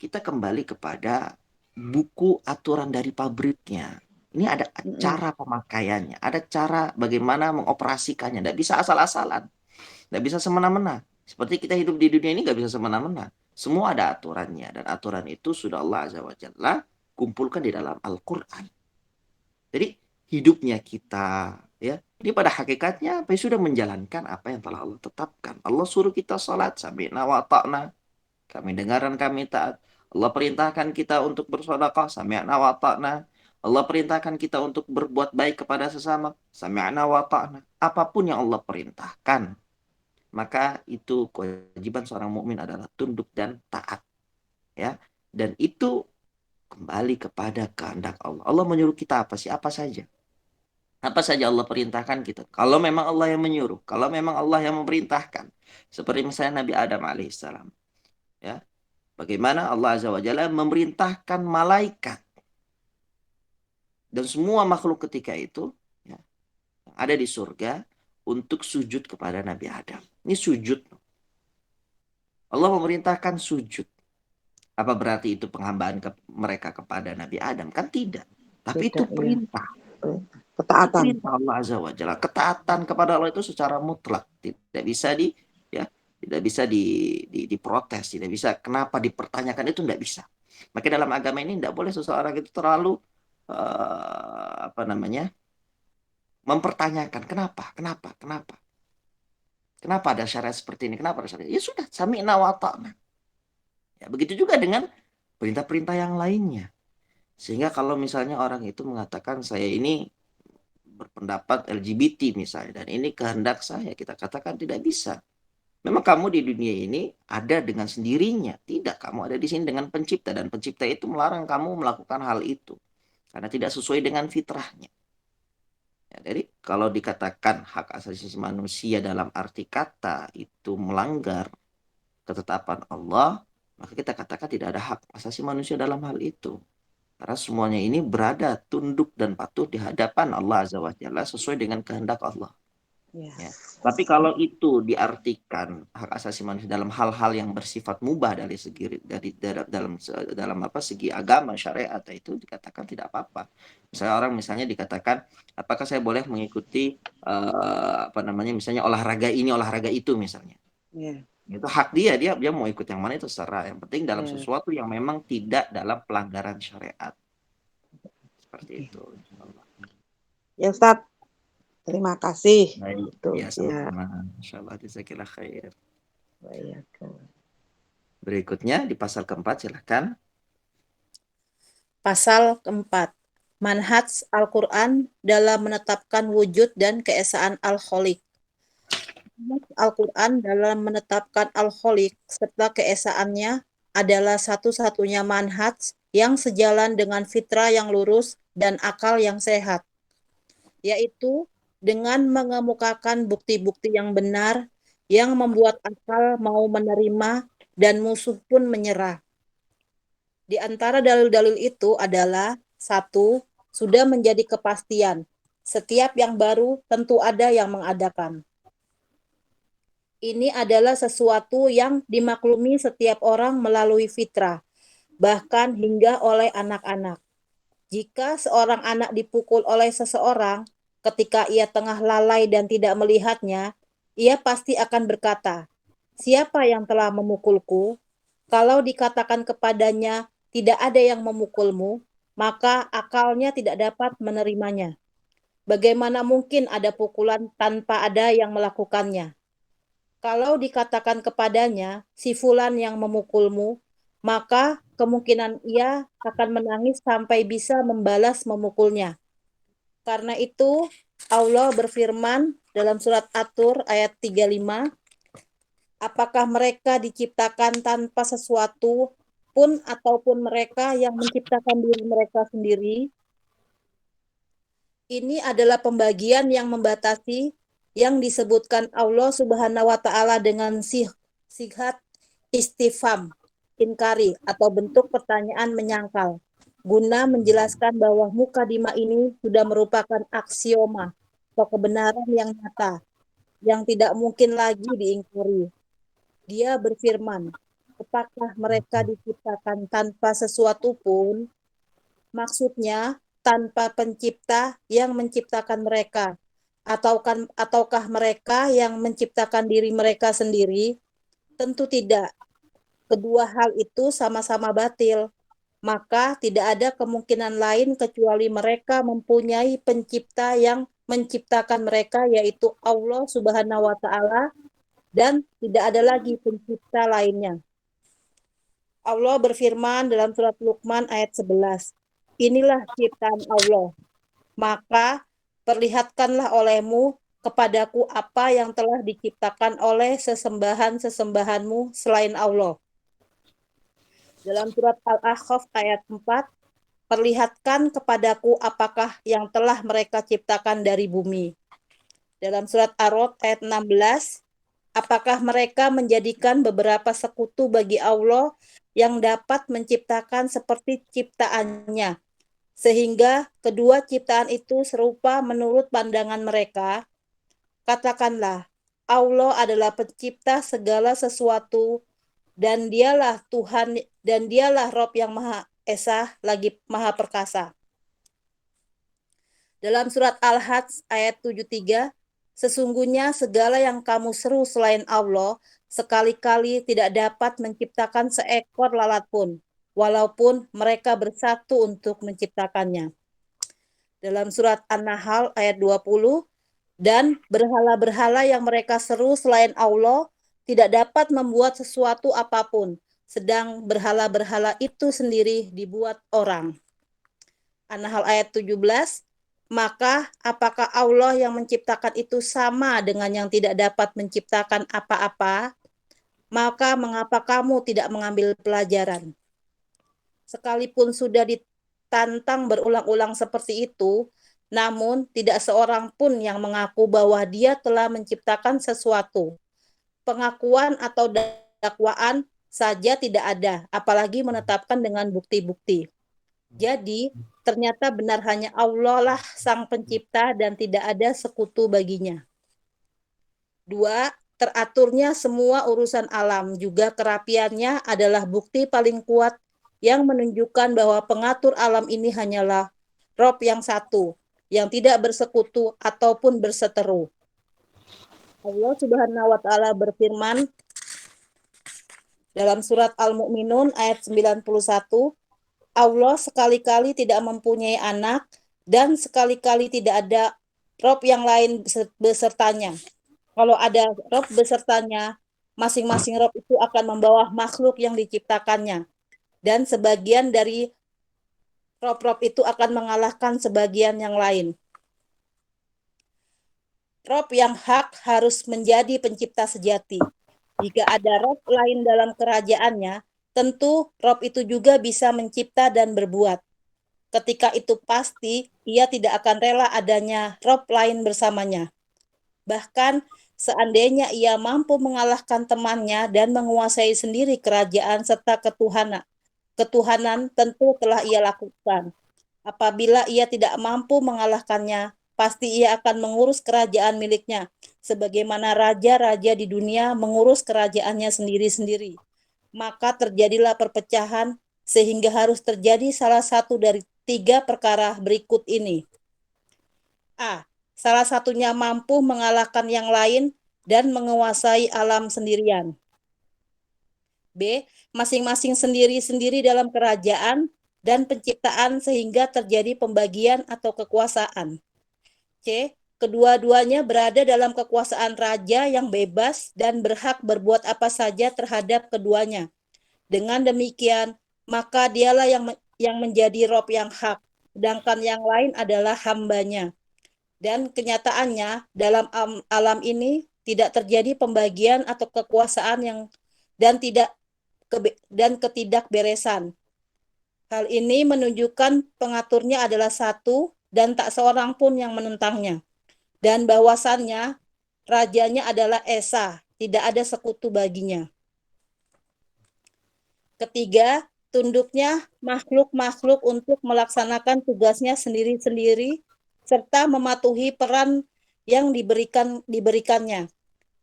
kita kembali kepada buku aturan dari pabriknya. Ini ada cara pemakaiannya, ada cara bagaimana mengoperasikannya. Tidak bisa asal-asalan, tidak bisa semena-mena. Seperti kita hidup di dunia ini nggak bisa semena-mena. Semua ada aturannya, dan aturan itu sudah Allah Azza wa Jalla kumpulkan di dalam Al-Quran. Jadi hidupnya kita, ya, ini pada hakikatnya apa, sudah menjalankan apa yang telah Allah tetapkan. Allah suruh kita salat, sami'na wa ta'na, kami dengar dan kami taat. Allah perintahkan kita untuk bersedekah, sami'na wa ta'na. Allah perintahkan kita untuk berbuat baik kepada sesama, sami'na wa ta'na. Apapun yang Allah perintahkan, maka itu kewajiban seorang mukmin adalah tunduk dan taat, ya. Dan itu kembali kepada kehendak Allah. Allah menyuruh kita apa sih? Apa saja. Apa saja Allah perintahkan kita. Kalau memang Allah yang menyuruh, kalau memang Allah yang memerintahkan. Seperti misalnya Nabi Adam alaihissalam. Ya, bagaimana Allah Azza wa Jalla memerintahkan malaikat dan semua makhluk ketika itu, ya, yang ada di surga untuk sujud kepada Nabi Adam. Ini sujud. Allah memerintahkan sujud. Apa berarti itu penghambaan mereka kepada Nabi Adam? Kan tidak. Tapi itu Tidak, ya. perintah. Itu Ketaatan. perintah Allah Azza wa Jalla. Ketaatan kepada Allah itu secara mutlak. Tidak bisa tidak bisa diprotes, tidak bisa kenapa dipertanyakan, itu tidak bisa. Maka dalam agama ini tidak boleh seseorang itu terlalu mempertanyakan kenapa ada syariat seperti ini, kenapa ada syariat. Ya sudah, sami'na wa ata'na. Ya, begitu juga dengan perintah-perintah yang lainnya. Sehingga kalau misalnya orang itu mengatakan saya ini berpendapat LGBT misalnya, dan ini kehendak saya, kita katakan tidak bisa. Memang kamu di dunia ini ada dengan sendirinya. Tidak, kamu ada di sini dengan pencipta. Dan pencipta itu melarang kamu melakukan hal itu. Karena tidak sesuai dengan fitrahnya. Ya, jadi kalau dikatakan hak asasi manusia dalam arti kata itu melanggar ketetapan Allah, maka kita katakan tidak ada hak asasi manusia dalam hal itu. Karena semuanya ini berada tunduk dan patuh di hadapan Allah Azza wa Jalla sesuai dengan kehendak Allah. Ya. Tapi kalau itu diartikan hak asasi manusia dalam hal-hal yang bersifat mubah dari dalam segi agama syariat, itu dikatakan tidak apa-apa. Misalnya dikatakan apakah saya boleh mengikuti misalnya olahraga ini olahraga itu misalnya. Yeah. Itu hak dia mau ikut yang mana itu serah. Yang penting dalam sesuatu yang memang tidak dalam pelanggaran syariat. Seperti itu. Ya Ustaz. Terima kasih. Baik, ya sama-sama. Insyaallah jazakallahu khair. Baik. Berikutnya di pasal keempat, silakan. Pasal keempat. Manhaj Al-Quran dalam menetapkan wujud dan keesaan Al-Khaliq. Al-Quran dalam menetapkan Al-Khaliq serta keesaannya adalah satu-satunya manhaj yang sejalan dengan fitrah yang lurus dan akal yang sehat, yaitu dengan mengemukakan bukti-bukti yang benar yang membuat akal mau menerima dan musuh pun menyerah. Di antara dalil-dalil itu adalah: 1. Sudah menjadi kepastian, setiap yang baru tentu ada yang mengadakan. Ini adalah sesuatu yang dimaklumi setiap orang melalui fitrah, bahkan hingga oleh anak-anak. Jika seorang anak dipukul oleh seseorang, ketika ia tengah lalai dan tidak melihatnya, ia pasti akan berkata, "Siapa yang telah memukulku?" Kalau dikatakan kepadanya, "Tidak ada yang memukulmu," maka akalnya tidak dapat menerimanya. Bagaimana mungkin ada pukulan tanpa ada yang melakukannya? Kalau dikatakan kepadanya, "Si fulan yang memukulmu," maka kemungkinan ia akan menangis sampai bisa membalas memukulnya. Karena itu, Allah berfirman dalam surat At-Tur ayat 35, "Apakah mereka diciptakan tanpa sesuatu pun ataupun mereka yang menciptakan diri mereka sendiri?" Ini adalah pembagian yang membatasi yang disebutkan Allah Subhanahu wa taala dengan sighat istifham, inkari atau bentuk pertanyaan menyangkal, guna menjelaskan bahwa mukadimah ini sudah merupakan aksioma atau kebenaran yang nyata yang tidak mungkin lagi diingkari. Dia berfirman, "Apakah mereka diciptakan tanpa sesuatu pun?" Maksudnya tanpa pencipta yang menciptakan mereka, ataukah mereka yang menciptakan diri mereka sendiri? Tentu tidak. Kedua hal itu sama-sama batil. Maka tidak ada kemungkinan lain kecuali mereka mempunyai pencipta yang menciptakan mereka, yaitu Allah Subhanahu wa taala, dan tidak ada lagi pencipta lainnya. Allah berfirman dalam surat Luqman ayat 11, "Inilah ciptaan Allah, maka perlihatkanlah olehmu kepadaku apa yang telah diciptakan oleh sesembahan-sesembahanmu selain Allah." Dalam surat Al-Ahqaf ayat 4, perlihatkan kepadaku apakah yang telah mereka ciptakan dari bumi. Dalam surat Ar-Ra'd ayat 16, apakah mereka menjadikan beberapa sekutu bagi Allah yang dapat menciptakan seperti ciptaannya, sehingga kedua ciptaan itu serupa menurut pandangan mereka? Katakanlah, Allah adalah pencipta segala sesuatu dan dialah Tuhan dan dialah Rob yang Maha Esa lagi Maha Perkasa. Dalam surat Al-Hajj ayat 73, sesungguhnya segala yang kamu seru selain Allah sekali-kali tidak dapat menciptakan seekor lalat pun, walaupun mereka bersatu untuk menciptakannya. Dalam surat An-Nahl ayat 20, dan berhala-berhala yang mereka seru selain Allah tidak dapat membuat sesuatu apapun, sedang berhala-berhala itu sendiri dibuat orang. An-Nahl ayat 17, maka apakah Allah yang menciptakan itu sama dengan yang tidak dapat menciptakan apa-apa? Maka mengapa kamu tidak mengambil pelajaran? Sekalipun sudah ditantang berulang-ulang seperti itu, namun tidak seorang pun yang mengaku bahwa dia telah menciptakan sesuatu. Pengakuan atau dakwaan saja tidak ada, apalagi menetapkan dengan bukti-bukti. Jadi, ternyata benar hanya Allah lah sang pencipta dan tidak ada sekutu baginya. 2. Teraturnya semua urusan alam, juga kerapiannya adalah bukti paling kuat yang menunjukkan bahwa pengatur alam ini hanyalah Rob yang satu, yang tidak bersekutu ataupun berseteru. Allah Subhanahu wa Ta'ala berfirman dalam surat Al-Mu'minun ayat 91, Allah sekali-kali tidak mempunyai anak dan sekali-kali tidak ada Rob yang lain besertanya. Kalau ada Rob besertanya, masing-masing Rob itu akan membawa makhluk yang diciptakannya. Dan sebagian dari Rob-Rob itu akan mengalahkan sebagian yang lain. Rob yang hak harus menjadi pencipta sejati. Jika ada Rob lain dalam kerajaannya, tentu Rob itu juga bisa mencipta dan berbuat. Ketika itu pasti, ia tidak akan rela adanya Rob lain bersamanya. Bahkan, seandainya ia mampu mengalahkan temannya dan menguasai sendiri kerajaan serta ketuhanan tentu telah ia lakukan. Apabila ia tidak mampu mengalahkannya, pasti ia akan mengurus kerajaan miliknya, sebagaimana raja-raja di dunia mengurus kerajaannya sendiri-sendiri. Maka terjadilah perpecahan, sehingga harus terjadi salah satu dari 3 perkara berikut ini. A. Salah satunya mampu mengalahkan yang lain dan menguasai alam sendirian. B. Masing-masing sendiri-sendiri dalam kerajaan dan penciptaan sehingga terjadi pembagian atau kekuasaan. C. Kedua-duanya berada dalam kekuasaan raja yang bebas dan berhak berbuat apa saja terhadap keduanya. Dengan demikian, maka dialah yang menjadi Rob yang hak, sedangkan yang lain adalah hambanya. Dan kenyataannya dalam alam ini tidak terjadi pembagian atau kekuasaan dan ketidakberesan. Hal ini menunjukkan pengaturnya adalah satu dan tak seorang pun yang menentangnya. Dan bahwasannya rajanya adalah Esa, tidak ada sekutu baginya. Ketiga, tunduknya makhluk-makhluk untuk melaksanakan tugasnya sendiri-sendiri serta mematuhi peran yang diberikannya.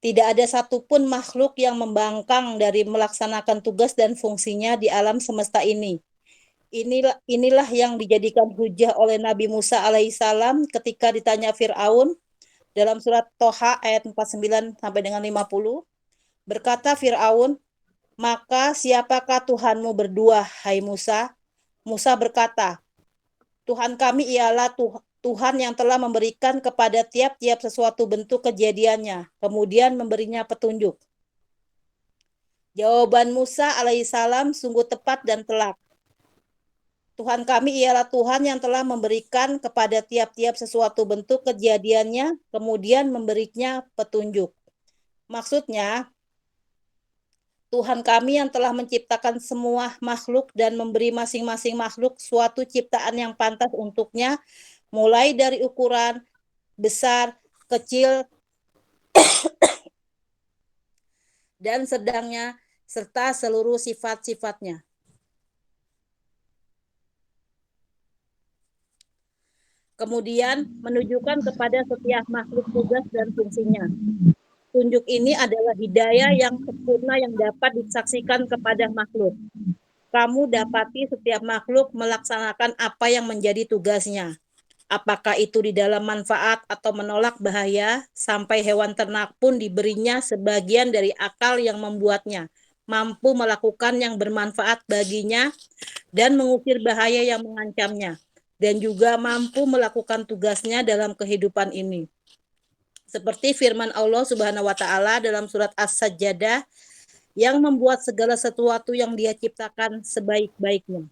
Tidak ada satupun makhluk yang membangkang dari melaksanakan tugas dan fungsinya di alam semesta ini. Inilah yang dijadikan hujah oleh Nabi Musa alaihissalam ketika ditanya Fir'aun dalam surat Toha ayat 49 sampai dengan 50. Berkata Fir'aun, maka siapakah Tuhanmu berdua, hai Musa? Musa berkata, Tuhan kami ialah Tuhan yang telah memberikan kepada tiap-tiap sesuatu bentuk kejadiannya, kemudian memberinya petunjuk. Jawaban Musa alaihissalam sungguh tepat dan telak. Tuhan kami ialah Tuhan yang telah memberikan kepada tiap-tiap sesuatu bentuk kejadiannya, kemudian memberinya petunjuk. Maksudnya, Tuhan kami yang telah menciptakan semua makhluk dan memberi masing-masing makhluk suatu ciptaan yang pantas untuknya, mulai dari ukuran besar, kecil, dan sedangnya, serta seluruh sifat-sifatnya. Kemudian menunjukkan kepada setiap makhluk tugas dan fungsinya. Tunjuk ini adalah hidayah yang sempurna yang dapat disaksikan kepada makhluk. Kamu dapati setiap makhluk melaksanakan apa yang menjadi tugasnya. Apakah itu di dalam manfaat atau menolak bahaya, sampai hewan ternak pun diberinya sebagian dari akal yang membuatnya mampu melakukan yang bermanfaat baginya dan mengusir bahaya yang mengancamnya, dan juga mampu melakukan tugasnya dalam kehidupan ini. Seperti firman Allah Subhanahu wa taala dalam surat As-Sajdah, yang membuat segala sesuatu yang Dia ciptakan sebaik-baiknya.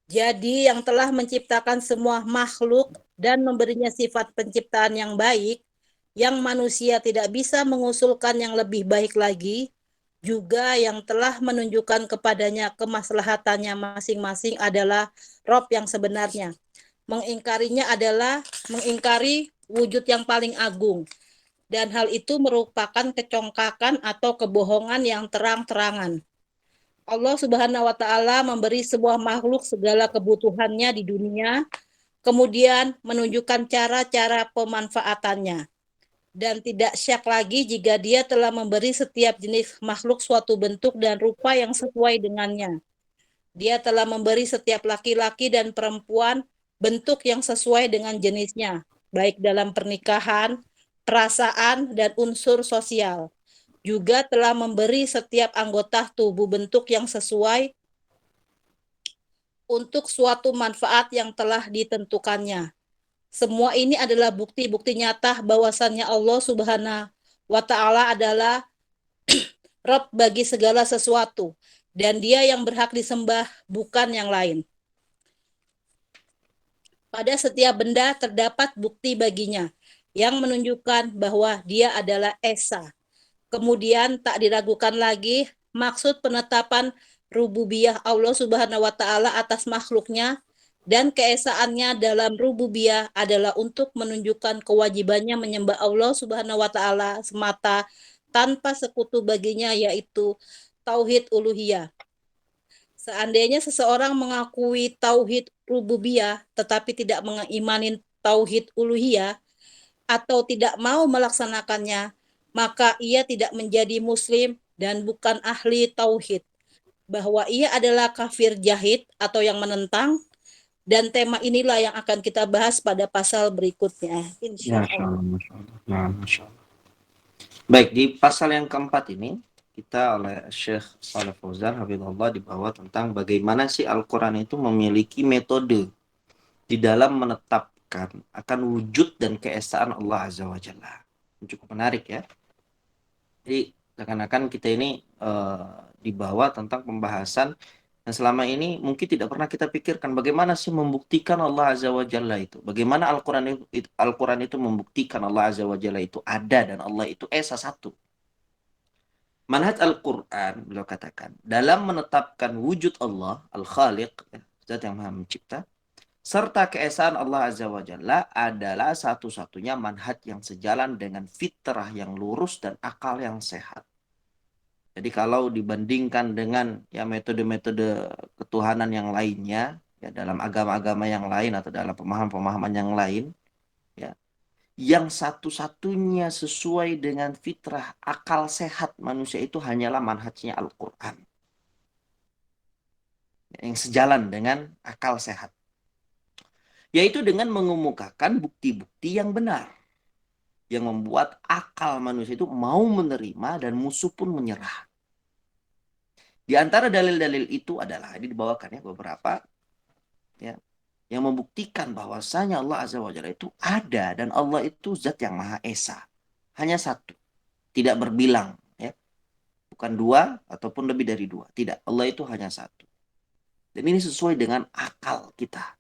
Jadi yang telah menciptakan semua makhluk dan memberinya sifat penciptaan yang baik, yang manusia tidak bisa mengusulkan yang lebih baik lagi, juga yang telah menunjukkan kepadanya kemaslahatannya masing-masing adalah Rob yang sebenarnya. Mengingkarinya adalah mengingkari wujud yang paling agung, dan hal itu merupakan kecongkakan atau kebohongan yang terang-terangan. Allah Subhanahu wa taala memberi sebuah makhluk segala kebutuhannya di dunia, kemudian menunjukkan cara-cara pemanfaatannya. Dan tidak syak lagi jika Dia telah memberi setiap jenis makhluk suatu bentuk dan rupa yang sesuai dengannya. Dia telah memberi setiap laki-laki dan perempuan bentuk yang sesuai dengan jenisnya, baik dalam pernikahan, perasaan, dan unsur sosial. Juga telah memberi setiap anggota tubuh bentuk yang sesuai untuk suatu manfaat yang telah ditentukannya. Semua ini adalah bukti-bukti nyata bahwasannya Allah Subhanahu wa taala adalah Rabb bagi segala sesuatu, dan Dia yang berhak disembah, bukan yang lain. Pada setiap benda terdapat bukti baginya yang menunjukkan bahwa Dia adalah Esa. Kemudian tak diragukan lagi maksud penetapan rububiyah Allah Subhanahu wa taala atas makhluknya, dan keesaannya dalam rububiyah adalah untuk menunjukkan kewajibannya menyembah Allah Subhanahu wa taala semata tanpa sekutu baginya, yaitu tauhid uluhiyah. Seandainya seseorang mengakui tauhid rububiyah tetapi tidak mengimani tauhid uluhiyah atau tidak mau melaksanakannya, maka ia tidak menjadi muslim dan bukan ahli tauhid. Bahwa ia adalah kafir jahid atau yang menentang, dan tema inilah yang akan kita bahas pada pasal berikutnya. Insya Masya Allah. Allah, Masya Allah. Nah, Masya Allah. Baik, di pasal yang keempat ini, kita oleh Syekh Shalih Fauzan, Hafizahullah, dibawa tentang bagaimana sih Al-Quran itu memiliki metode di dalam menetapkan akan wujud dan keesaan Allah Azza wa Jalla. Cukup menarik ya. Jadi seakan-akan kita ini dibawa tentang pembahasan yang selama ini mungkin tidak pernah kita pikirkan bagaimana sih membuktikan Allah Azza wa Jalla itu. Bagaimana Al-Quran itu membuktikan Allah Azza wa Jalla itu ada dan Allah itu Esa satu. Manhaj Al-Quran, beliau katakan, dalam menetapkan wujud Allah, Al-Khaliq, Zat yang Maha Mencipta, serta keesaan Allah Azza wa Jalla adalah satu-satunya manhaj yang sejalan dengan fitrah yang lurus dan akal yang sehat. Jadi kalau dibandingkan dengan ya metode-metode ketuhanan yang lainnya, ya dalam agama-agama yang lain atau dalam pemahaman-pemahaman yang lain, ya, yang satu-satunya sesuai dengan fitrah akal sehat manusia itu hanyalah manhajnya Al-Quran. Yang sejalan dengan akal sehat. Yaitu dengan mengemukakan bukti-bukti yang benar. Yang membuat akal manusia itu mau menerima dan musuh pun menyerah. Di antara dalil-dalil itu adalah, ini dibawakan ya beberapa, ya, yang membuktikan bahwasanya Allah Azza wa Jalla itu ada dan Allah itu zat yang Maha Esa. Hanya satu. Tidak berbilang. Ya. Bukan dua ataupun lebih dari dua. Tidak. Allah itu hanya satu. Dan ini sesuai dengan akal kita.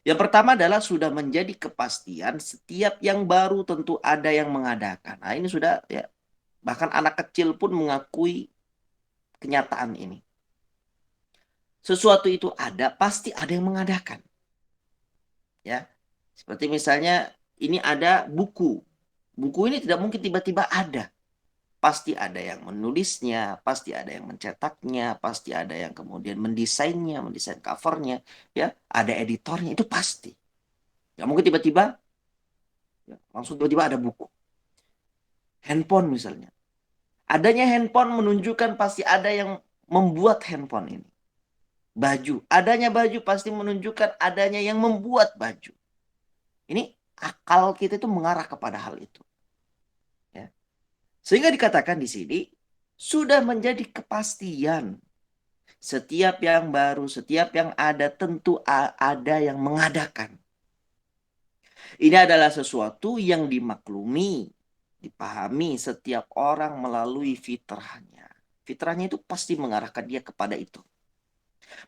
Yang pertama adalah sudah menjadi kepastian setiap yang baru tentu ada yang mengadakan. Nah ini sudah ya Bahkan anak kecil pun mengakui kenyataan ini. Sesuatu itu ada, pasti ada yang mengadakan. Ya, seperti misalnya ini ada buku. Buku ini tidak mungkin tiba-tiba ada. Pasti ada yang menulisnya, pasti ada yang mencetaknya, pasti ada yang kemudian mendesainnya, mendesain covernya, ya, ada editornya, itu pasti. Nggak mungkin tiba-tiba, ya, langsung tiba-tiba ada buku. Handphone misalnya. Adanya handphone menunjukkan pasti ada yang membuat handphone ini. Baju. Adanya baju pasti menunjukkan adanya yang membuat baju. Ini akal kita itu mengarah kepada hal itu. Ya. Sehingga dikatakan di sini, sudah menjadi kepastian. Setiap yang baru, setiap yang ada tentu ada yang mengadakan. Ini adalah sesuatu yang dimaklumi, dipahami setiap orang melalui fitrahnya. Fitrahnya itu pasti mengarahkan dia kepada itu.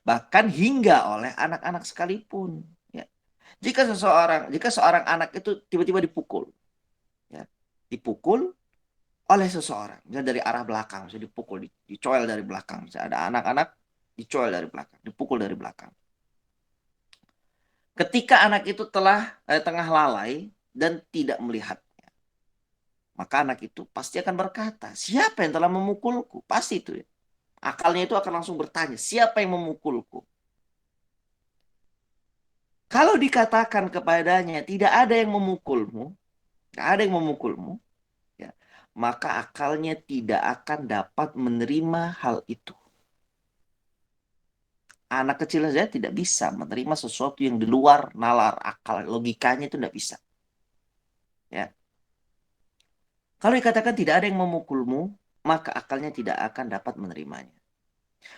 Bahkan hingga oleh anak-anak sekalipun. Ya. Jika seorang anak itu tiba-tiba dipukul, ya, dipukul oleh seseorang, misalnya dari arah belakang, misalnya dipukul, dicoel dari belakang, misalnya ada anak-anak dicoel dari belakang, dipukul dari belakang. Ketika anak itu tengah lalai dan tidak melihatnya, maka anak itu pasti akan berkata, siapa yang telah memukulku? Pasti itu ya. Akalnya itu akan langsung bertanya, siapa yang memukulku? Kalau dikatakan kepadanya, tidak ada yang memukulmu, tidak ada yang memukulmu, ya, maka akalnya tidak akan dapat menerima hal itu. Anak kecil saja tidak bisa menerima sesuatu yang di luar nalar akal, logikanya itu tidak bisa. Ya. Kalau dikatakan tidak ada yang memukulmu, maka akalnya tidak akan dapat menerimanya.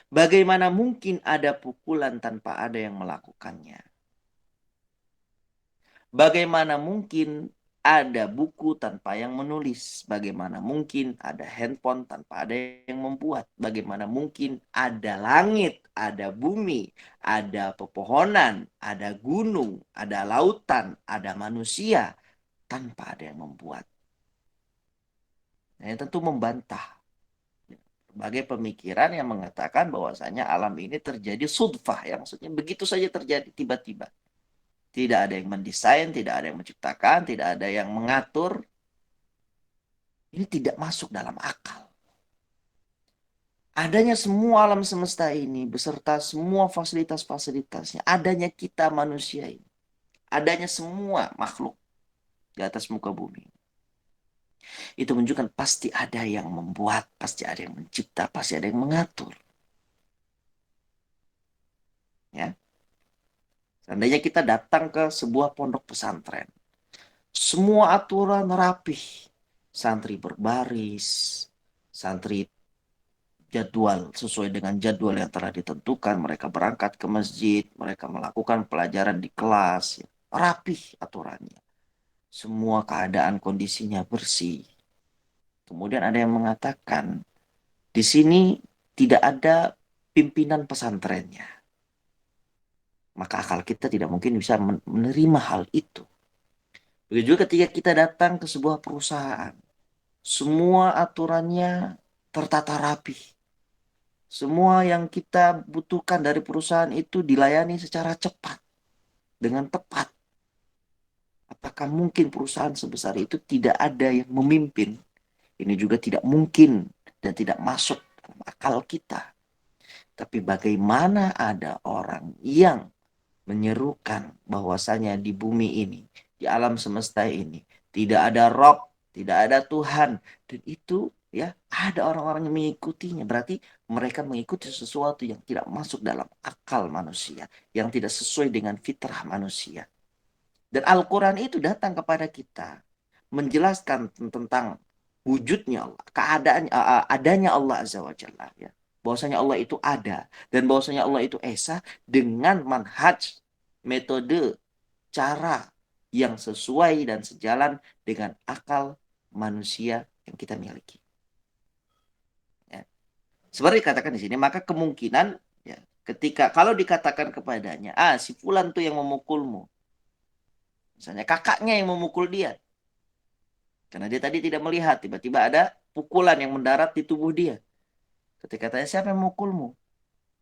Bagaimana mungkin ada pukulan tanpa ada yang melakukannya? Bagaimana mungkin ada buku tanpa yang menulis? Bagaimana mungkin ada handphone tanpa ada yang membuat? Bagaimana mungkin ada langit, ada bumi, ada pepohonan, ada gunung, ada lautan, ada manusia tanpa ada yang membuat? Nah, tentu membantah berbagai pemikiran yang mengatakan bahwasanya alam ini terjadi sudfah, yang maksudnya begitu saja terjadi tiba-tiba. Tidak ada yang mendesain, tidak ada yang menciptakan, tidak ada yang mengatur. Ini tidak masuk dalam akal. Adanya semua alam semesta ini beserta semua fasilitas-fasilitasnya, adanya kita manusia ini, adanya semua makhluk di atas muka bumi. Itu menunjukkan pasti ada yang membuat, pasti ada yang mencipta, pasti ada yang mengatur. Ya. Seandainya kita datang ke sebuah pondok pesantren, semua aturan rapih, santri berbaris, santri jadwal sesuai dengan jadwal yang telah ditentukan, mereka berangkat ke masjid, mereka melakukan pelajaran di kelas, ya. Rapih aturannya. Semua keadaan kondisinya bersih. Kemudian ada yang mengatakan, di sini tidak ada pimpinan pesantrennya. Maka akal kita tidak mungkin bisa menerima hal itu. Begitu juga ketika kita datang ke sebuah perusahaan. Semua aturannya tertata rapi. Semua yang kita butuhkan dari perusahaan itu dilayani secara cepat, dengan tepat. Apakah mungkin perusahaan sebesar itu tidak ada yang memimpin? Ini juga tidak mungkin dan tidak masuk dalam akal kita. Tapi bagaimana ada orang yang menyerukan bahwasanya di bumi ini, di alam semesta ini, tidak ada Rob, tidak ada Tuhan. Dan itu ya ada orang-orang yang mengikutinya. Berarti mereka mengikuti sesuatu yang tidak masuk dalam akal manusia, yang tidak sesuai dengan fitrah manusia. Dan Al-Quran itu datang kepada kita menjelaskan tentang wujudnya Allah, adanya Allah Azza wa Jalla, ya. Bahwasanya Allah itu ada dan bahwasanya Allah itu esa dengan manhaj, metode, cara yang sesuai dan sejalan dengan akal manusia yang kita miliki. Ya. Seperti dikatakan di sini, maka kemungkinan ya, ketika kalau dikatakan kepadanya, si fulan tuh yang memukulmu, misalnya kakaknya yang memukul dia, karena dia tadi tidak melihat, tiba-tiba ada pukulan yang mendarat di tubuh dia. Ketika tanya siapa yang memukulmu?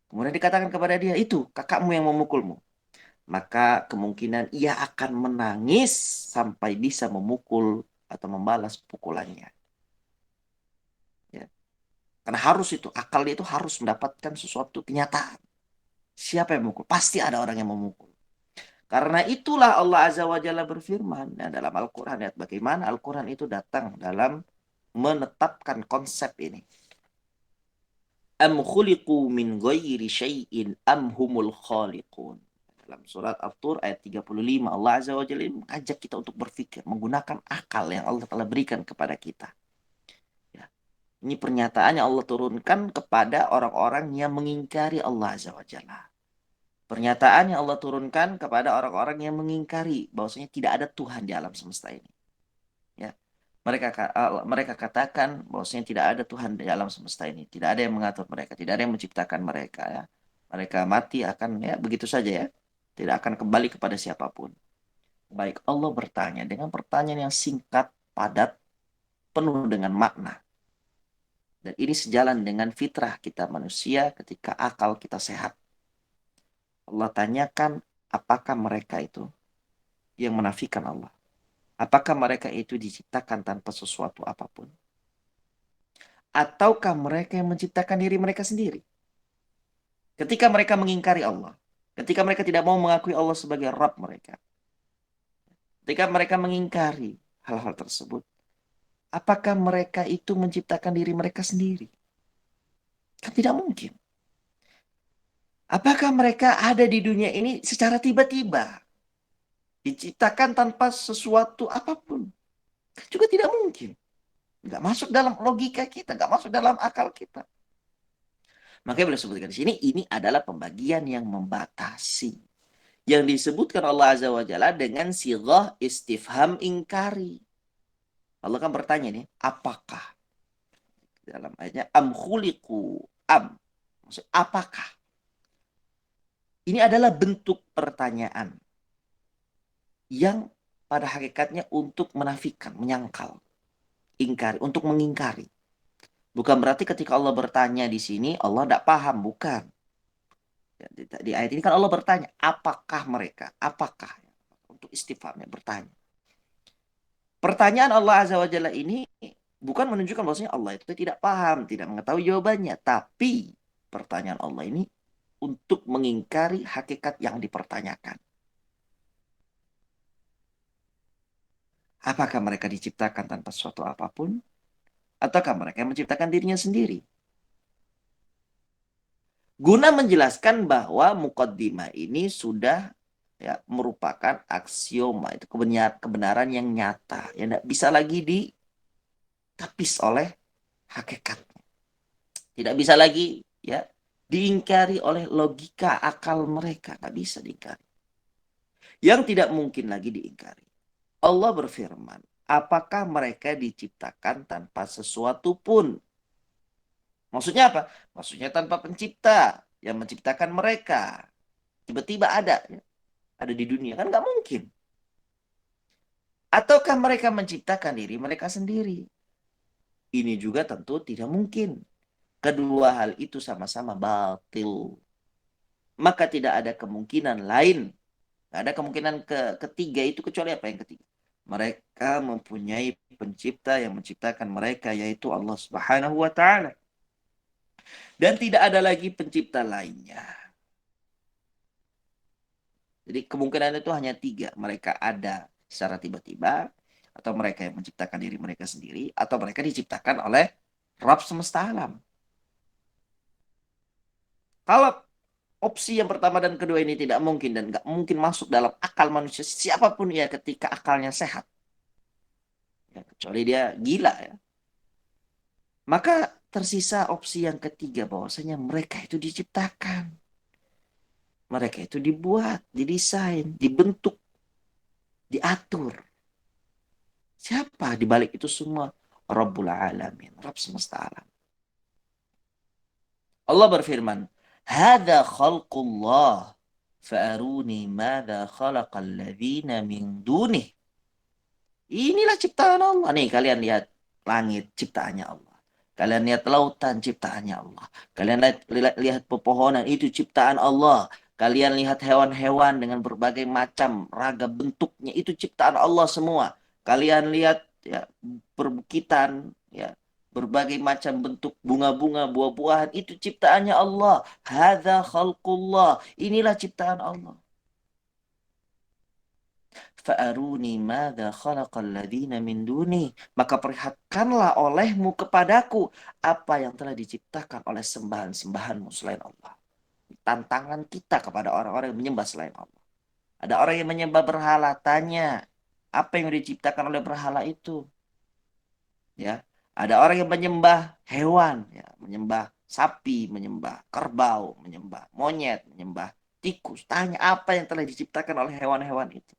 Kemudian dikatakan kepada dia, itu kakakmu yang memukulmu. Maka kemungkinan ia akan menangis sampai bisa memukul atau membalas pukulannya. Ya. Karena harus itu, akal dia itu harus mendapatkan sesuatu kenyataan. Siapa yang memukul? Pasti ada orang yang memukul. Karena itulah Allah Azza wa Jalla berfirman dalam Al-Quran. Lihat bagaimana Al-Quran itu datang dalam menetapkan konsep ini. Am khuliqu min ghairi syai'in am humul khaliqun. Dalam surat At-Tur ayat 35 Allah Azza wa Jalla mengajak kita untuk berpikir menggunakan akal yang Allah telah berikan kepada kita. Ya. Ini pernyataan yang Allah turunkan kepada orang-orang yang mengingkari Allah Azza wa Jalla. Pernyataan yang Allah turunkan kepada orang-orang yang mengingkari bahwasanya tidak ada Tuhan di alam semesta ini. Ya. Mereka katakan bahwasanya tidak ada Tuhan di alam semesta ini, tidak ada yang mengatur mereka, tidak ada yang menciptakan mereka ya. Mereka mati akan ya begitu saja ya. Tidak akan kembali kepada siapapun. Baik, Allah bertanya dengan pertanyaan yang singkat, padat, penuh dengan makna. Dan ini sejalan dengan fitrah kita manusia ketika akal kita sehat. Allah tanyakan apakah mereka itu yang menafikan Allah? Apakah mereka itu diciptakan tanpa sesuatu apapun? Ataukah mereka yang menciptakan diri mereka sendiri? Ketika mereka mengingkari Allah, ketika mereka tidak mau mengakui Allah sebagai Rabb mereka, ketika mereka mengingkari hal-hal tersebut, apakah mereka itu menciptakan diri mereka sendiri? Kan tidak mungkin. Apakah mereka ada di dunia ini secara tiba-tiba? Diciptakan tanpa sesuatu apapun? Kan juga tidak mungkin. Nggak masuk dalam logika kita, nggak masuk dalam akal kita. Makanya boleh sebutkan di sini, ini adalah pembagian yang membatasi. Yang disebutkan Allah Azza wa Jalla dengan sighah istifham ingkari. Allah kan bertanya nih, apakah? Dalam ayatnya, am khuliqu am. Maksud, apakah? Ini adalah bentuk pertanyaan yang pada hakikatnya untuk menafikan, menyangkal, ingkari, untuk mengingkari. Bukan berarti ketika Allah bertanya di sini, Allah tidak paham, bukan. Di ayat ini kan Allah bertanya, apakah mereka? Apakah? Untuk istifhamnya, bertanya. Pertanyaan Allah Azza wa Jalla ini bukan menunjukkan bahwasanya Allah itu tidak paham, tidak mengetahui jawabannya. Tapi pertanyaan Allah ini untuk mengingkari hakikat yang dipertanyakan. Apakah mereka diciptakan tanpa sesuatu apapun? Ataukah mereka yang menciptakan dirinya sendiri? Guna menjelaskan bahwa muqaddimah ini sudah ya, merupakan aksioma, itu kebenaran yang nyata, yang tidak bisa lagi ditapis oleh hakikat. Tidak bisa lagi ya diingkari oleh logika akal mereka, tidak bisa diingkari. Yang tidak mungkin lagi diingkari. Allah berfirman, apakah mereka diciptakan tanpa sesuatu pun? Maksudnya apa? Maksudnya tanpa pencipta yang menciptakan mereka. Tiba-tiba ada, ya, ada di dunia. Kan nggak mungkin. Ataukah mereka menciptakan diri mereka sendiri? Ini juga tentu tidak mungkin. Kedua hal itu sama-sama batil. Maka tidak ada kemungkinan lain. Tidak ada kemungkinan ketiga itu kecuali apa yang ketiga? Mereka mempunyai pencipta yang menciptakan mereka, yaitu Allah Subhanahu wa Ta'ala. Dan tidak ada lagi pencipta lainnya. Jadi kemungkinan itu hanya tiga. Mereka ada secara tiba-tiba, atau mereka yang menciptakan diri mereka sendiri, atau mereka diciptakan oleh Rabb semesta alam. Kalau opsi yang pertama dan kedua ini tidak mungkin dan nggak mungkin masuk dalam akal manusia siapapun ya ketika akalnya sehat, ya, kecuali dia gila ya. Maka tersisa opsi yang ketiga bahwasanya mereka itu diciptakan, mereka itu dibuat, didesain, dibentuk, diatur. Siapa di balik itu semua? Rabbul Alamin, Rabb semesta alam. Allah berfirman, "Hadza khalqullah, fa'aruni madza khalaqal ladzina min dunih." Inilah ciptaan Allah. Nih kalian lihat. langit, ciptaannya Allah. Kalian lihat lautan, ciptaannya Allah. Kalian lihat pepohonan, itu ciptaan Allah. Kalian lihat hewan-hewan dengan berbagai macam raga bentuknya, itu ciptaan Allah semua. Kalian lihat ya perbukitan, ya berbagai macam bentuk bunga-bunga, buah-buahan, itu ciptaannya Allah. Hadza khalqullah. Inilah ciptaan Allah. Fa'aruni madza khalaqal ladzina min duni. Maka perlihatkanlah olehmu kepadaku apa yang telah diciptakan oleh sembahan-sembahanmu selain Allah. Tantangan kita kepada orang-orang yang menyembah selain Allah. Ada orang yang menyembah berhala, tanya apa yang diciptakan oleh berhala itu. Ya, ada orang yang menyembah hewan, ya, menyembah sapi, menyembah kerbau, menyembah monyet, menyembah tikus. Tanya apa yang telah diciptakan oleh hewan-hewan itu.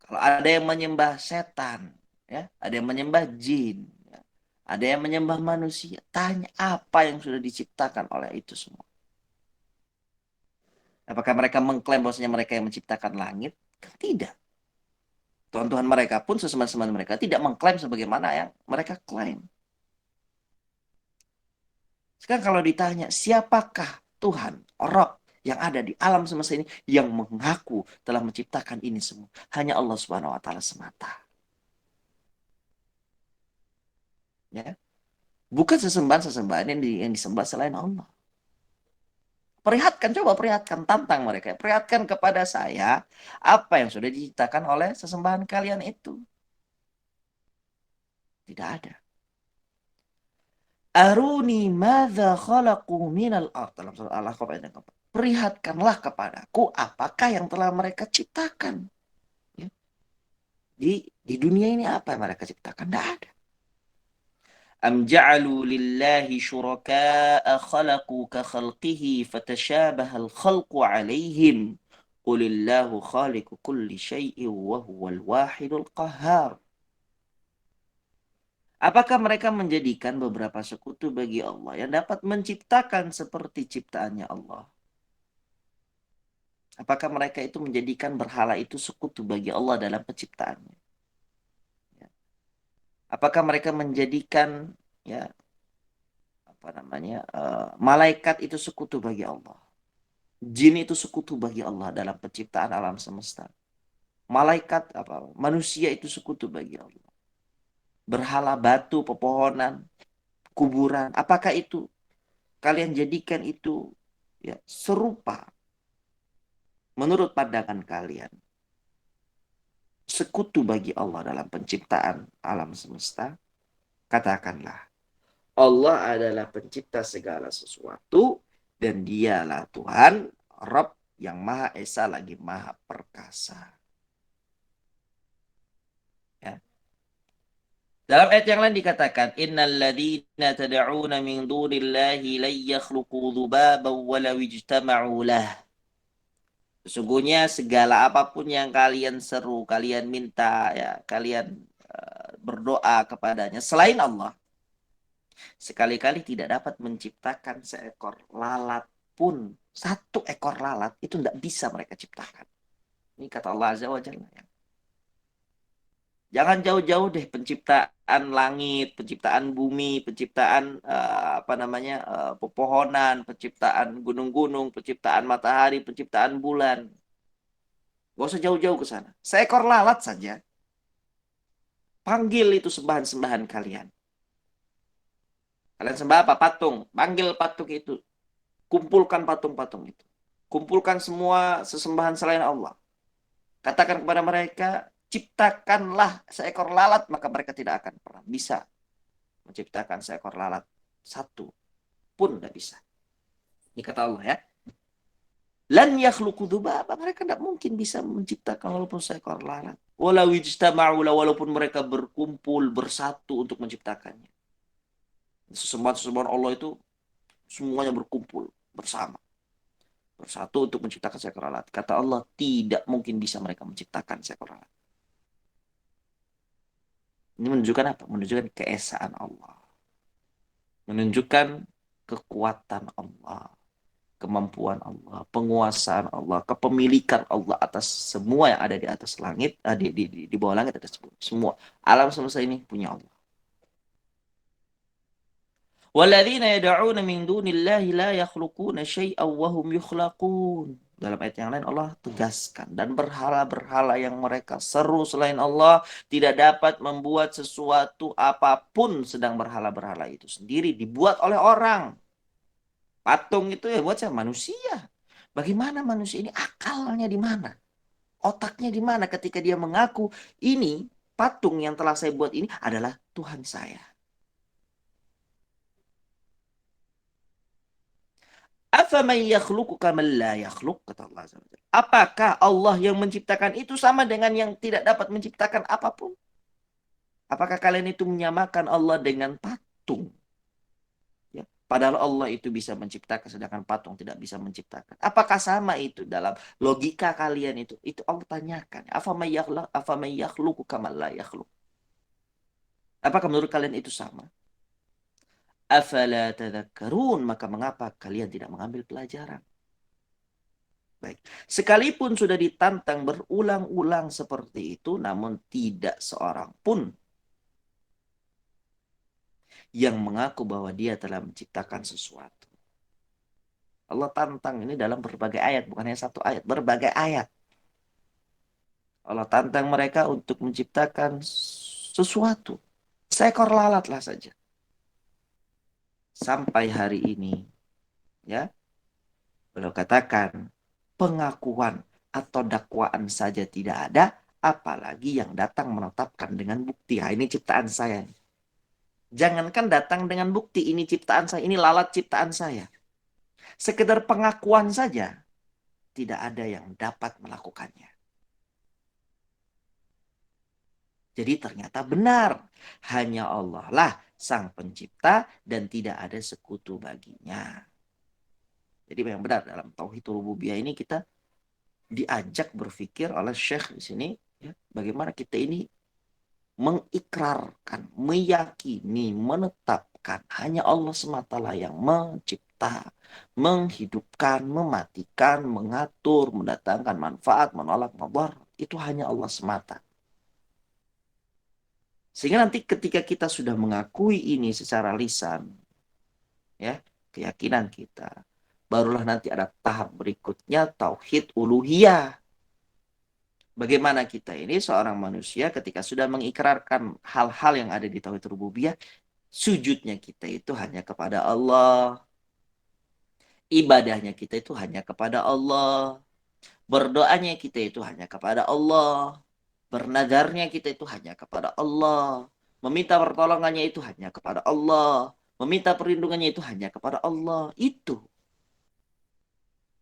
Kalau ada yang menyembah setan, ya, ada yang menyembah jin, ya, ada yang menyembah manusia, tanya apa yang sudah diciptakan oleh itu semua. Apakah mereka mengklaim bahwasanya mereka yang menciptakan langit? Kan tidak. Tuhan-Tuhan mereka pun sesembahan-sembahan mereka tidak mengklaim sebagaimana yang mereka klaim. Sekarang kalau ditanya, siapakah Tuhan, Rabb yang ada di alam semesta ini yang mengaku telah menciptakan ini semua? Hanya Allah Subhanahu wa taala semata. Ya. Bukan sesembahan-sesembahan yang disembah selain Allah. Perlihatkan, coba perlihatkan, tantang mereka. Perlihatkan kepada saya apa yang sudah diciptakan oleh sesembahan kalian itu. Tidak ada. Aruni madza khalaqu minal ard. Dalam surah Al-Ahqaf ayat yang keempat. Perlihatkanlah kepadaku apakah yang telah mereka ciptakan. Ya. Di dunia ini apa yang mereka ciptakan? Tidak ada. أم جعلوا لله شركاء خلقوا كخلقه فتشابه الخلق عليهم قل الله خالق كل شيء وهو الواحد القهار. Apakah mereka menjadikan beberapa sekutu bagi Allah yang dapat menciptakan seperti ciptaannya Allah? Apakah mereka itu menjadikan berhala itu sekutu bagi Allah dalam penciptaannya? Apakah mereka menjadikan ya apa namanya malaikat itu sekutu bagi Allah? Jin itu sekutu bagi Allah dalam penciptaan alam semesta. Malaikat apa? Manusia itu sekutu bagi Allah. Berhala, batu, pepohonan, kuburan, apakah itu kalian jadikan itu ya serupa menurut pandangan kalian sekutu bagi Allah dalam penciptaan alam semesta? Katakanlah, Allah adalah pencipta segala sesuatu dan dialah Tuhan, Rabb yang Maha Esa lagi Maha Perkasa. Ya. Dalam ayat yang lain dikatakan, Innal ladzina tad'una min dunillahi lan yakhluqu dzubaban walau ijtama'u lah. Sesungguhnya segala apapun yang kalian seru, kalian minta, ya, kalian berdoa kepadanya selain Allah, sekali-kali tidak dapat menciptakan seekor lalat pun. Satu ekor lalat itu tidak bisa mereka ciptakan. Ini kata Allah Azza wa Jalla. Ya. Jangan jauh-jauh deh penciptaan langit, penciptaan bumi, penciptaan apa namanya pepohonan, penciptaan gunung-gunung, penciptaan matahari, penciptaan bulan. Gak usah jauh-jauh ke sana. Seekor lalat saja. Panggil itu sembahan-sembahan kalian. Kalian sembah apa? Patung. Panggil patung itu. Kumpulkan patung-patung itu. Kumpulkan semua sesembahan selain Allah. Katakan kepada mereka, ciptakanlah seekor lalat, maka mereka tidak akan pernah bisa menciptakan seekor lalat satu pun tidak bisa. Ini kata Allah ya. Lan yakhluqu dzubaba, mereka tidak mungkin bisa menciptakan walaupun seekor lalat. Walau ijtama'u, walaupun mereka berkumpul bersatu untuk menciptakannya. Sesembahan-sesembahan Allah itu semuanya berkumpul bersama. Bersatu untuk menciptakan seekor lalat. Kata Allah, tidak mungkin bisa mereka menciptakan seekor lalat. Ini menunjukkan apa? Menunjukkan keesaan Allah. Menunjukkan kekuatan Allah. kemampuan Allah, penguasaan Allah, kepemilikan Allah atas semua yang ada di atas langit, di bawah langit, atas semua alam semesta ini punya Allah. وَالَّذِينَ يَدْعُونَ مِن دُونِ اللَّهِ لَا يَخْلُقُونَ شَيْئًا وَهُمْ يُخْلَقُونَ. Dalam ayat yang lain Allah tegaskan, dan berhala-berhala yang mereka seru selain Allah tidak dapat membuat sesuatu apapun, sedang berhala-berhala itu sendiri dibuat oleh orang. Patung itu ya buat saya manusia. Bagaimana manusia ini akalnya di mana? Otaknya di mana ketika dia mengaku ini patung yang telah saya buat ini adalah Tuhan saya. Afaman yakhluqu kaman la yakhluq, kata Allah Azza wa Jalla. Apakah Allah yang menciptakan itu sama dengan yang tidak dapat menciptakan apapun? Apakah kalian itu menyamakan Allah dengan patung? Ya, padahal Allah itu bisa menciptakan sedangkan patung tidak bisa menciptakan. Apakah sama itu dalam logika kalian itu? Itu Allah tanyakan. Afaman yakhluqu kaman la yakhluq. Apakah menurut kalian itu sama? Afala tadhakkarun, maka mengapa kalian tidak mengambil pelajaran? Baik. Sekalipun sudah ditantang berulang-ulang seperti itu, namun tidak seorang pun yang mengaku bahwa dia telah menciptakan sesuatu. Allah tantang ini dalam berbagai ayat, bukan hanya satu ayat, berbagai ayat. Allah tantang mereka untuk menciptakan sesuatu. Seekor lalatlah saja. Sampai hari ini, ya, beliau katakan pengakuan atau dakwaan saja tidak ada, apalagi yang datang menetapkan dengan bukti. Ini ciptaan saya. Jangankan datang dengan bukti, ini ciptaan saya, ini lalat ciptaan saya. Sekedar pengakuan saja, tidak ada yang dapat melakukannya. Jadi ternyata benar, hanya Allah lah sang pencipta dan tidak ada sekutu baginya. Jadi yang benar dalam tauhid rububiyah ini kita diajak berpikir oleh Syekh di sini, ya, bagaimana kita ini mengikrarkan, meyakini, menetapkan hanya Allah semata lah yang mencipta, menghidupkan, mematikan, mengatur, mendatangkan manfaat, menolak mudarat. Itu hanya Allah semata. Sehingga nanti ketika kita sudah mengakui ini secara lisan, ya, keyakinan kita, barulah nanti ada tahap berikutnya tauhid uluhiyah. Bagaimana kita ini seorang manusia ketika sudah mengikrarkan hal-hal yang ada di tauhid rububiyah, sujudnya kita itu hanya kepada Allah. Ibadahnya kita itu hanya kepada Allah. Berdoanya kita itu hanya kepada Allah. Bernadarnya kita itu hanya kepada Allah. Meminta pertolongannya itu hanya kepada Allah. Meminta perlindungannya itu hanya kepada Allah. Itu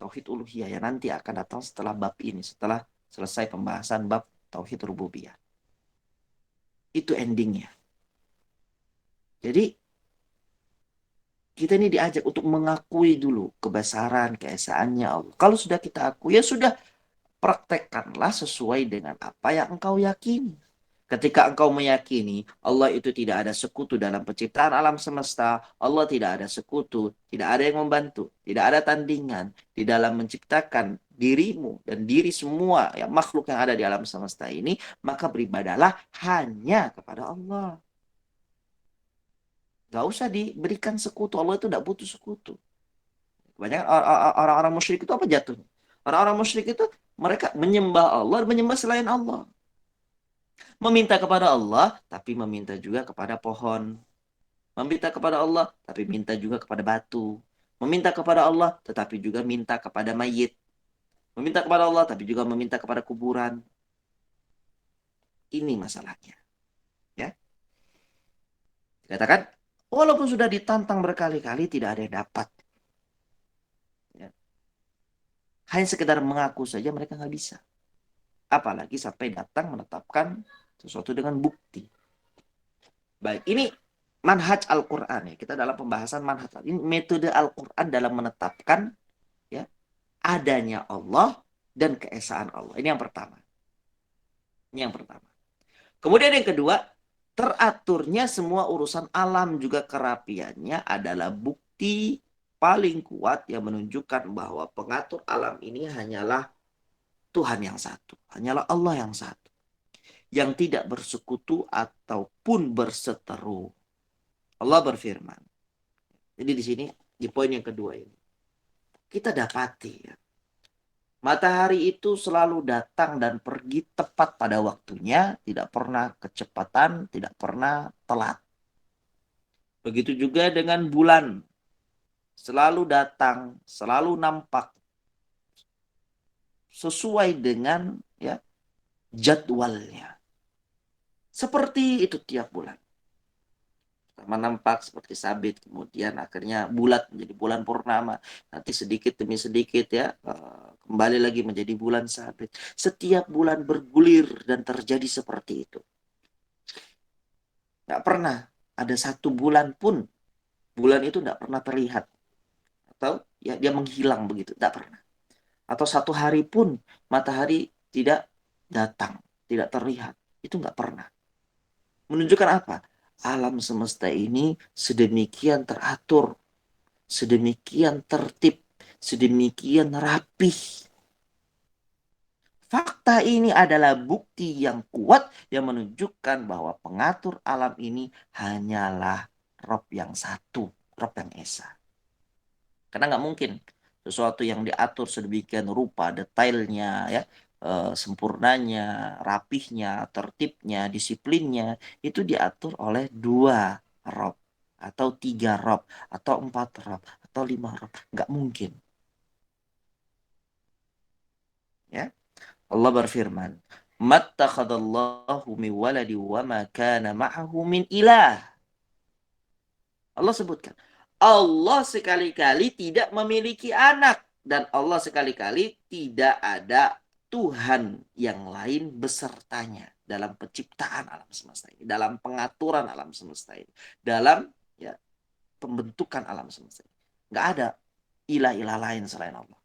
tauhid uluhiyah yang nanti akan datang setelah bab ini, setelah selesai pembahasan bab tauhid rububiyah. Itu endingnya. Jadi kita ini diajak untuk mengakui dulu kebesaran, keesaannya Allah. Kalau sudah kita akui, ya sudah, praktekkanlah sesuai dengan apa yang engkau yakini. Ketika engkau meyakini Allah itu tidak ada sekutu dalam penciptaan alam semesta, Allah tidak ada sekutu, tidak ada yang membantu, tidak ada tandingan di dalam menciptakan dirimu dan diri semua yang makhluk yang ada di alam semesta ini, maka beribadahlah hanya kepada Allah. Gak usah diberikan sekutu. Allah itu tidak butuh sekutu. Banyak orang-orang musyrik itu apa jatuhnya? Orang-orang musyrik itu mereka menyembah Allah, menyembah selain Allah. Meminta kepada Allah, tapi meminta juga kepada pohon. Meminta kepada Allah, tapi minta juga kepada batu. Meminta kepada Allah, tetapi juga minta kepada mayit. Meminta kepada Allah, tapi juga meminta kepada kuburan. Ini masalahnya. Ya. Dikatakan, walaupun sudah ditantang berkali-kali, tidak ada yang dapat. Ya. Hanya sekedar mengaku saja mereka nggak bisa. Apalagi sampai datang menetapkan sesuatu dengan bukti. Baik, ini manhaj Al-Quran ya. Kita dalam pembahasan manhaj. Ini metode Al-Quran dalam menetapkan ya adanya Allah dan keesaan Allah. Ini yang pertama. Ini yang pertama. Kemudian yang kedua, teraturnya semua urusan alam juga kerapiannya adalah bukti paling kuat yang menunjukkan bahwa pengatur alam ini hanyalah Tuhan yang satu, hanyalah Allah yang satu, yang tidak bersekutu ataupun berseteru. Allah berfirman. Jadi di sini di poin yang kedua ini kita dapati ya, matahari itu selalu datang dan pergi tepat pada waktunya, tidak pernah kecepatan, tidak pernah telat. Begitu juga dengan bulan, selalu datang, selalu nampak sesuai dengan ya jadwalnya. Seperti itu tiap bulan. Pertama nampak seperti sabit, kemudian akhirnya bulat menjadi bulan purnama, nanti sedikit demi sedikit ya kembali lagi menjadi bulan sabit. Setiap bulan bergulir dan terjadi seperti itu. Nggak pernah ada satu bulan pun bulan itu nggak pernah terlihat atau ya dia menghilang begitu, nggak pernah. Atau satu hari pun matahari tidak datang, tidak terlihat, itu nggak pernah. Menunjukkan apa? Alam semesta ini sedemikian teratur, sedemikian tertib, sedemikian rapih. Fakta ini adalah bukti yang kuat yang menunjukkan bahwa pengatur alam ini hanyalah Rob yang satu, Rob yang Esa. Karena nggak mungkin sesuatu yang diatur sedemikian rupa, detailnya, ya, sempurnanya, rapihnya, tertibnya, disiplinnya, itu diatur oleh 2 Rob, atau 3 Rob, atau 4 Rob, atau 5 Rob. Nggak mungkin. Ya. Allah berfirman, "Mattakhadallahu min waladi wa ma kana ma'ahu min ilah." Allah sebutkan, Allah sekali-kali tidak memiliki anak. Dan Allah sekali-kali tidak ada Tuhan yang lain besertanya dalam penciptaan alam semesta ini, dalam pengaturan alam semesta ini, dalam ya pembentukan alam semesta ini. Nggak ada ilah-ilah lain selain Allah.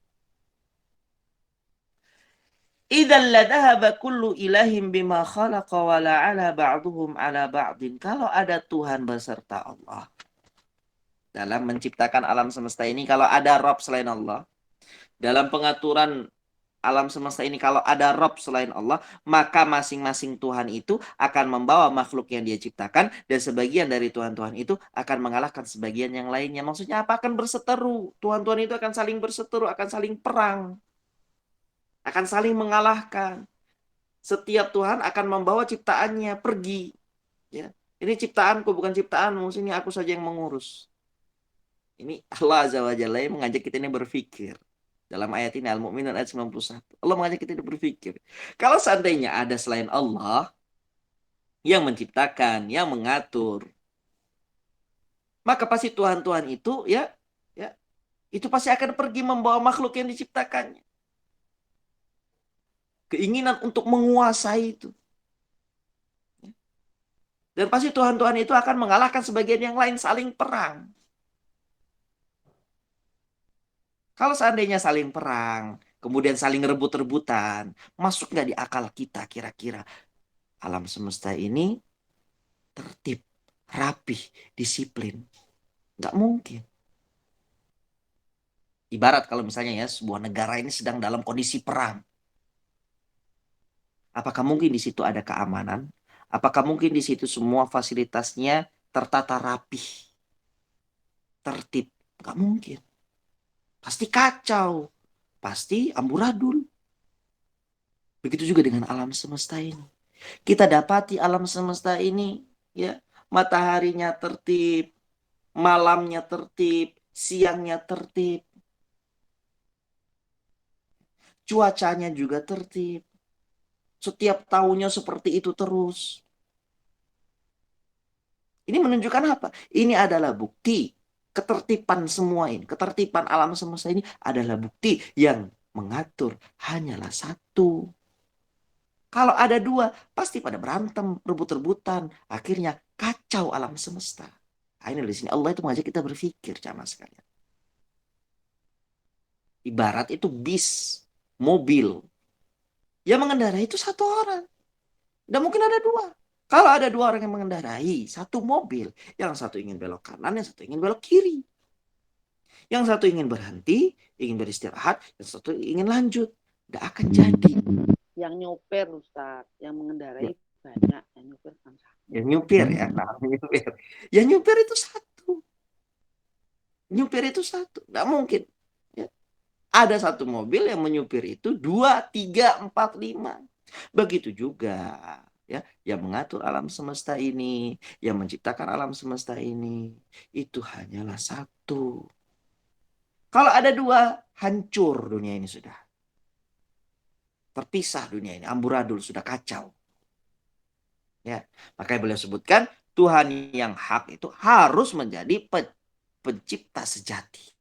Idzal ladhahaba kullu ilahim bima khalaqa wa la'ala ba'duhum ala ba'din. Kalau ada Tuhan beserta Allah dalam menciptakan alam semesta ini, kalau ada Rabb selain Allah, dalam pengaturan alam semesta ini kalau ada Rabb selain Allah, maka masing-masing Tuhan itu akan membawa makhluk yang dia ciptakan, dan sebagian dari Tuhan-Tuhan itu akan mengalahkan sebagian yang lainnya. Maksudnya apa? Akan berseteru. Tuhan-Tuhan itu akan saling berseteru, akan saling perang, akan saling mengalahkan. Setiap Tuhan akan membawa ciptaannya pergi. Ya. Ini ciptaanku, bukan ciptaanmu. Sini aku saja yang mengurus. Ini Allah Azza wa Jalla yang mengajak kita ini berpikir. Dalam ayat ini Al-Mu'minun ayat 91. Allah mengajak kita ini berpikir. Kalau seandainya ada selain Allah yang menciptakan, yang mengatur, maka pasti Tuhan-Tuhan itu itu pasti akan pergi membawa makhluk yang diciptakannya. Keinginan untuk menguasai itu. Dan pasti Tuhan-Tuhan itu akan mengalahkan sebagian yang lain, saling perang. Kalau seandainya saling perang, kemudian saling rebut-rebutan, masuk nggak di akal kita kira-kira alam semesta ini tertib, rapih, disiplin? Nggak mungkin. Ibarat kalau misalnya ya sebuah negara ini sedang dalam kondisi perang. Apakah mungkin di situ ada keamanan? Apakah mungkin di situ semua fasilitasnya tertata rapih, tertib? Nggak mungkin. Pasti kacau, pasti amburadul. Begitu juga dengan alam semesta ini. Kita dapati alam semesta ini, ya, mataharinya tertib, malamnya tertib, siangnya tertib, cuacanya juga tertib. Setiap tahunnya seperti itu terus. Ini menunjukkan apa? Ini adalah bukti ketertiban semua ini. Ketertiban alam semesta ini adalah bukti yang mengatur hanyalah satu. Kalau ada 2, pasti pada berantem, rebut-rebutan. Akhirnya kacau alam semesta. Nah, ini di sini Allah itu mengajak kita berpikir, jamaah sekalian. Ibarat itu bis, mobil. Yang mengendarai itu 1 orang. Dan mungkin ada 2. Kalau ada 2 orang yang mengendarai satu mobil, yang satu ingin belok kanan, yang satu ingin belok kiri. Yang satu ingin berhenti, ingin beristirahat, yang satu ingin lanjut. Nggak akan jadi. Yang nyopir Ustaz, yang Ya. mengendarai banyak, yang nyopir kan satu. Yang nyupir ya, nah nyupir. Yang nyupir itu satu. Nyupir itu satu, nggak mungkin. Ya. Ada satu mobil yang menyupir itu 2, 3, 4, 5. Begitu juga ya, yang mengatur alam semesta ini, yang menciptakan alam semesta ini, itu hanyalah satu. Kalau ada dua, hancur dunia ini sudah. Terpisah dunia ini, amburadul, sudah kacau. Ya, makanya beliau sebutkan Tuhan yang hak itu harus menjadi pencipta sejati.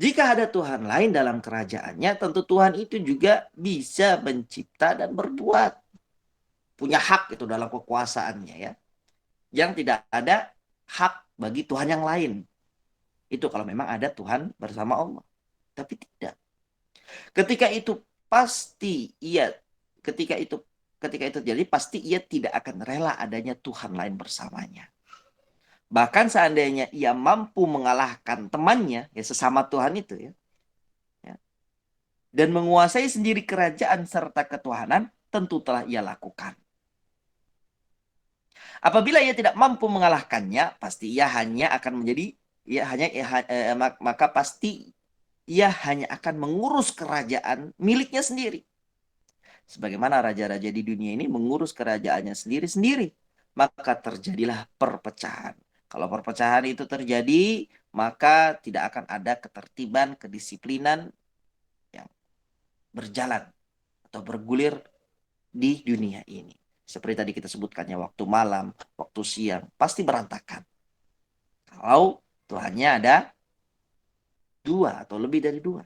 Jika ada Tuhan lain dalam kerajaannya, tentu Tuhan itu juga bisa mencipta dan berbuat. Punya hak itu dalam kekuasaannya ya. Yang tidak ada hak bagi Tuhan yang lain. Itu kalau memang ada Tuhan bersama Allah. Tapi tidak. Ketika itu pasti ia ketika itu terjadi pasti ia tidak akan rela adanya Tuhan lain bersamanya. Bahkan seandainya ia mampu mengalahkan temannya, ya sesama Tuhan itu ya, dan menguasai sendiri kerajaan serta ketuhanan, tentu telah ia lakukan. Apabila ia tidak mampu mengalahkannya, pasti ia hanya akan menjadi, maka pasti ia hanya akan mengurus kerajaan miliknya sendiri. Sebagaimana raja-raja di dunia ini mengurus kerajaannya sendiri-sendiri, maka terjadilah perpecahan. Kalau perpecahan itu terjadi, maka tidak akan ada ketertiban, kedisiplinan yang berjalan atau bergulir di dunia ini. Seperti tadi kita sebutkannya, waktu malam, waktu siang, pasti berantakan. Kalau Tuhannya ada dua atau lebih dari dua.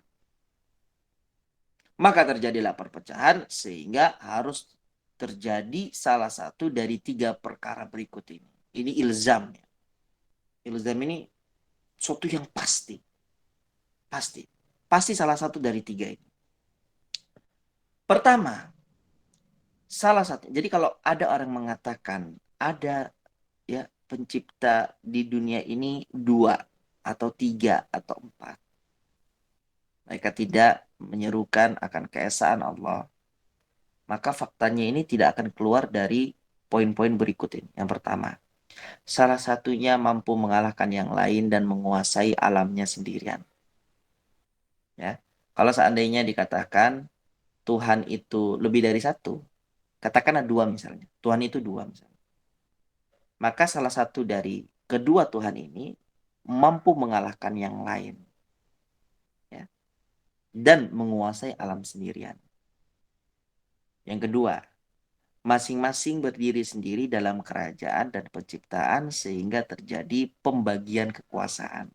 Maka terjadilah perpecahan sehingga harus terjadi salah satu dari 3 perkara berikut ini. Ini ilzam. Ilzam ini suatu yang pasti. Pasti. Pasti salah satu dari 3 ini. Pertama, salah satu. Jadi kalau ada orang mengatakan ada ya pencipta di dunia ini 2 atau 3 atau 4. Mereka tidak menyerukan akan keesaan Allah. Maka faktanya ini tidak akan keluar dari poin-poin berikut ini. Yang pertama, salah satunya mampu mengalahkan yang lain dan menguasai alamnya sendirian. Ya, kalau seandainya dikatakan Tuhan itu lebih dari satu, katakanlah 2 misalnya. Tuhan itu 2 misalnya. Maka salah satu dari kedua Tuhan ini mampu mengalahkan yang lain. Ya, dan menguasai alam sendirian. Yang kedua, masing-masing berdiri sendiri dalam kerajaan dan penciptaan sehingga terjadi pembagian kekuasaan.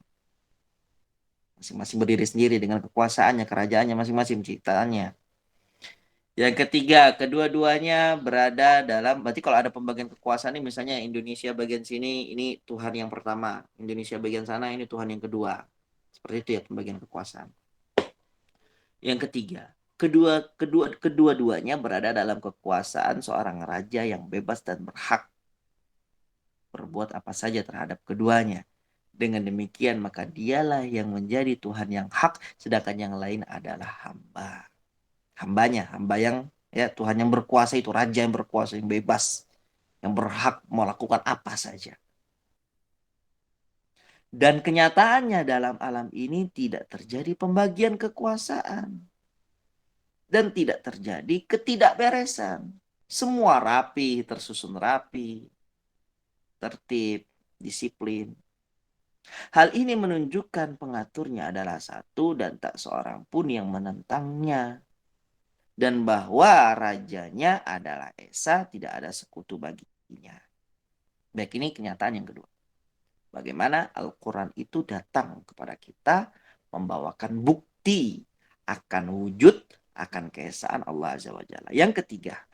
Masing-masing berdiri sendiri dengan kekuasaannya, kerajaannya masing-masing, ciptaannya. Yang ketiga, kedua-duanya berada dalam, berarti kalau ada pembagian kekuasaan ini, misalnya Indonesia bagian sini, ini Tuhan yang pertama. Indonesia bagian sana, ini Tuhan yang kedua. Seperti itu ya pembagian kekuasaan. Yang ketiga, kedua-duanya berada dalam kekuasaan seorang raja yang bebas dan berhak berbuat apa saja terhadap keduanya. Dengan demikian maka dialah yang menjadi Tuhan yang hak, sedangkan yang lain adalah hamba. Hambanya, hamba yang ya Tuhan yang berkuasa itu, raja yang berkuasa, yang bebas, yang berhak melakukan apa saja. Dan kenyataannya dalam alam ini tidak terjadi pembagian kekuasaan. Dan tidak terjadi ketidakberesan. Semua rapi, tersusun rapi, tertib, disiplin. Hal ini menunjukkan pengaturnya adalah satu dan tak seorang pun yang menentangnya. Dan bahwa rajanya adalah Esa, tidak ada sekutu baginya. Baik, ini kenyataan yang kedua. Bagaimana Al-Quran itu datang kepada kita membawakan bukti akan wujud, akan keesaan Allah Azza wa Jalla. Yang ketiga,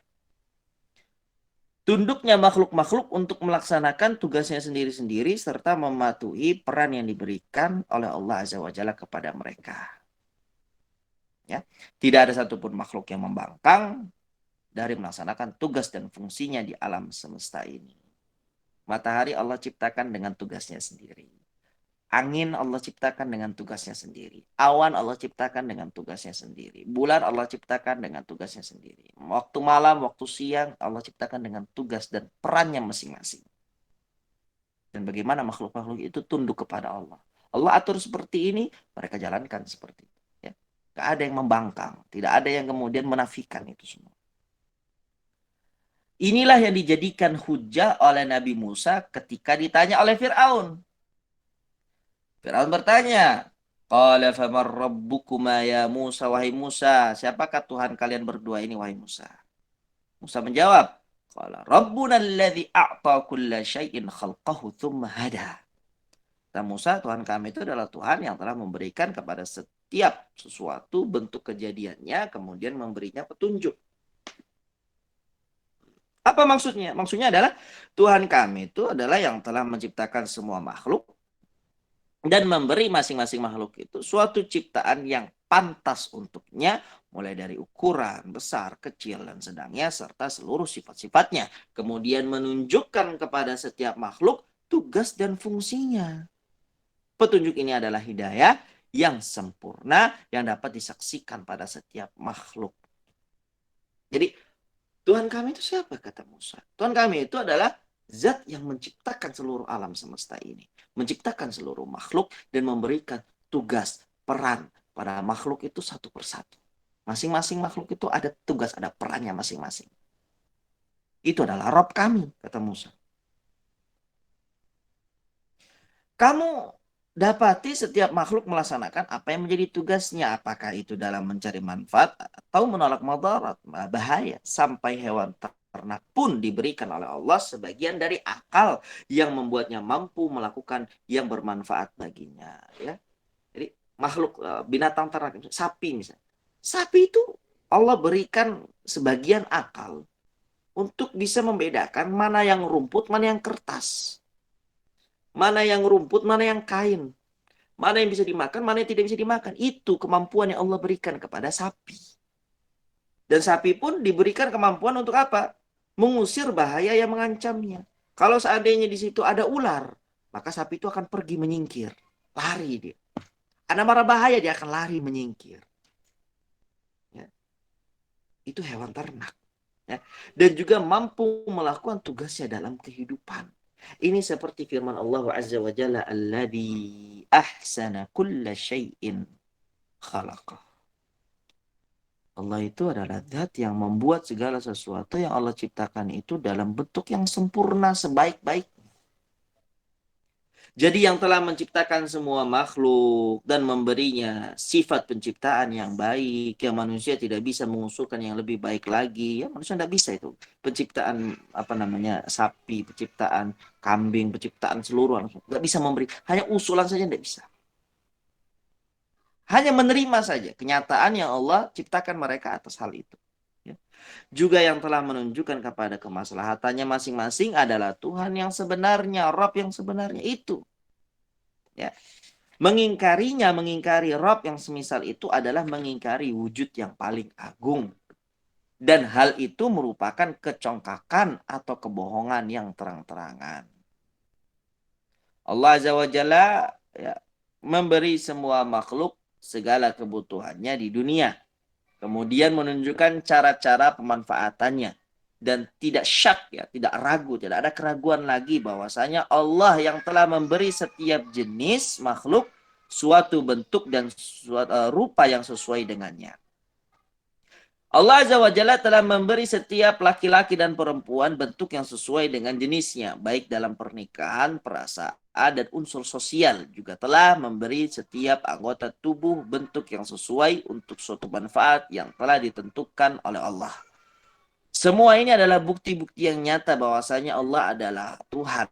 tunduknya makhluk-makhluk untuk melaksanakan tugasnya sendiri-sendiri serta mematuhi peran yang diberikan oleh Allah Azza wa Jalla kepada mereka. Ya, tidak ada satupun makhluk yang membangkang dari melaksanakan tugas dan fungsinya di alam semesta ini. Matahari Allah ciptakan dengan tugasnya sendiri. Angin Allah ciptakan dengan tugasnya sendiri. Awan Allah ciptakan dengan tugasnya sendiri. Bulan Allah ciptakan dengan tugasnya sendiri. Waktu malam, waktu siang Allah ciptakan dengan tugas dan perannya masing-masing. Dan bagaimana makhluk-makhluk itu tunduk kepada Allah. Allah atur seperti ini, mereka jalankan seperti itu. Ya. Gak ada yang membangkang. Tidak ada yang kemudian menafikan itu semua. Inilah yang dijadikan hujah oleh Nabi Musa ketika ditanya oleh Fir'aun. Fir'aun bertanya, qala faman rabbukuma ya Musa, wahai Musa, siapakah Tuhan kalian berdua ini, wahai Musa? Musa menjawab, qala rabbuna alladhi a'ta kulla syai'in khalqahu thumma hada. Dan Musa, Tuhan kami itu adalah Tuhan yang telah memberikan kepada setiap sesuatu bentuk kejadiannya, kemudian memberinya petunjuk. Apa maksudnya? Maksudnya adalah Tuhan kami itu adalah yang telah menciptakan semua makhluk dan memberi masing-masing makhluk itu suatu ciptaan yang pantas untuknya, mulai dari ukuran, besar, kecil, dan sedangnya, serta seluruh sifat-sifatnya. Kemudian menunjukkan kepada setiap makhluk tugas dan fungsinya. Petunjuk ini adalah hidayah yang sempurna yang dapat disaksikan pada setiap makhluk. Jadi Tuhan kami itu siapa, kata Musa? Tuhan kami itu adalah zat yang menciptakan seluruh alam semesta ini. Menciptakan seluruh makhluk dan memberikan tugas, peran pada makhluk itu satu persatu. Masing-masing makhluk itu ada tugas, ada perannya masing-masing. Itu adalah Rob kami, kata Musa. Kamu dapati setiap makhluk melaksanakan apa yang menjadi tugasnya. Apakah itu dalam mencari manfaat atau menolak madarat, bahaya. Sampai hewan ternak pun diberikan oleh Allah sebagian dari akal yang membuatnya mampu melakukan yang bermanfaat baginya. Ya. Jadi makhluk binatang ternak, sapi misalnya. Sapi itu Allah berikan sebagian akal untuk bisa membedakan mana yang rumput, mana yang kertas. Mana yang rumput, mana yang kain. Mana yang bisa dimakan, mana yang tidak bisa dimakan. Itu kemampuan yang Allah berikan kepada sapi. Dan sapi pun diberikan kemampuan untuk apa? Mengusir bahaya yang mengancamnya. Kalau seandainya di situ ada ular, maka sapi itu akan pergi menyingkir. Lari dia. Ada mara bahaya, dia akan lari menyingkir. Ya. Itu hewan ternak. Ya. Dan juga mampu melakukan tugasnya dalam kehidupan. Ini seperti firman Allah Azza wa Jalla, alladzi ahsana kulla syai'in khalaqah. Allah itu adalah zat yang membuat segala sesuatu yang Allah ciptakan itu dalam bentuk yang sempurna sebaik-baik. Jadi yang telah menciptakan semua makhluk dan memberinya sifat penciptaan yang baik, yang manusia tidak bisa mengusulkan yang lebih baik lagi, ya manusia tidak bisa itu. Penciptaan sapi, penciptaan kambing, penciptaan seluruh, nggak bisa memberi, hanya usulan saja tidak bisa. Hanya menerima saja kenyataan yang Allah ciptakan mereka atas hal itu. Juga yang telah menunjukkan kepada kemaslahatannya masing-masing adalah Tuhan yang sebenarnya, Rabb yang sebenarnya itu. Ya. Mengingkarinya, mengingkari Rabb yang semisal itu adalah mengingkari wujud yang paling agung. Dan hal itu merupakan kecongkakan atau kebohongan yang terang-terangan. Allah Azza wa Jalla memberi semua makhluk segala kebutuhannya di dunia. Kemudian menunjukkan cara-cara pemanfaatannya. Dan tidak syak, tidak ragu, tidak ada keraguan lagi bahwasanya Allah yang telah memberi setiap jenis makhluk suatu bentuk dan suatu rupa yang sesuai dengannya. Allah Azza wa Jalla telah memberi setiap laki-laki dan perempuan bentuk yang sesuai dengan jenisnya, baik dalam pernikahan, perasaan, dan unsur sosial. Juga telah memberi setiap anggota tubuh bentuk yang sesuai untuk suatu manfaat yang telah ditentukan oleh Allah. Semua ini adalah bukti-bukti yang nyata bahwasanya Allah adalah Tuhan,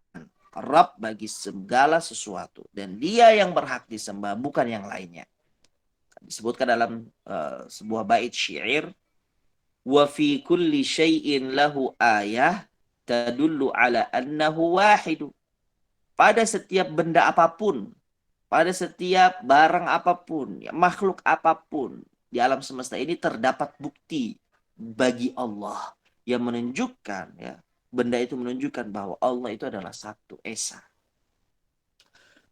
Rabb bagi segala sesuatu. Dan Dia yang berhak disembah, bukan yang lainnya. Disebutkan dalam sebuah bait syair, wa fi kulli syai'in lahu ayah tadullu ala annahu wahidu. Pada setiap benda apapun, pada setiap barang apapun, makhluk apapun di alam semesta ini terdapat bukti bagi Allah yang menunjukkan, benda itu menunjukkan bahwa Allah itu adalah satu esa.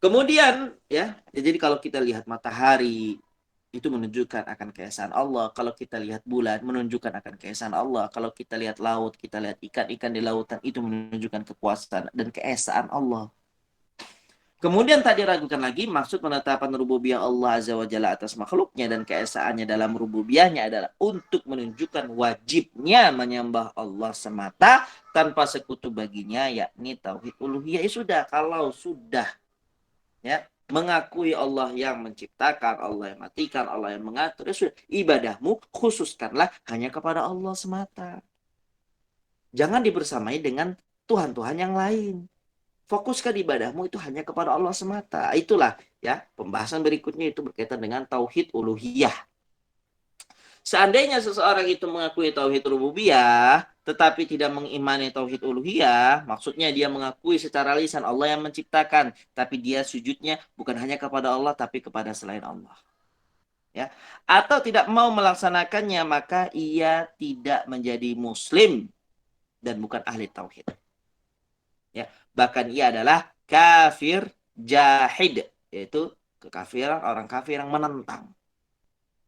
Kemudian ya, jadi kalau kita lihat matahari itu menunjukkan akan keesaan Allah. Kalau kita lihat bulan menunjukkan akan keesaan Allah. Kalau kita lihat laut, kita lihat ikan-ikan di lautan itu menunjukkan kekuasaan dan keesaan Allah. Kemudian tadi ragukan lagi maksud penetapan rububiyah Allah Azza wa Jalla atas makhluknya dan keesaannya dalam rububiyahnya adalah untuk menunjukkan wajibnya menyembah Allah semata tanpa sekutu baginya, yakni tauhid uluhiyah. Ya sudah, kalau sudah ya mengakui Allah yang menciptakan, Allah yang matikan, Allah yang mengatur, ya sudah, ibadahmu khususkanlah hanya kepada Allah semata. Jangan dibersamai dengan Tuhan-Tuhan yang lain. Fokuskan ibadahmu itu hanya kepada Allah semata. Itulah ya pembahasan berikutnya itu berkaitan dengan tauhid uluhiyah. Seandainya seseorang itu mengakui tauhid rububiyah tetapi tidak mengimani tauhid uluhiyah, maksudnya dia mengakui secara lisan Allah yang menciptakan, tapi dia sujudnya bukan hanya kepada Allah tapi kepada selain Allah. Ya, atau tidak mau melaksanakannya, maka ia tidak menjadi muslim dan bukan ahli tauhid. Ya, bahkan ia adalah kafir jahid, yaitu kekafiran orang kafir yang menentang.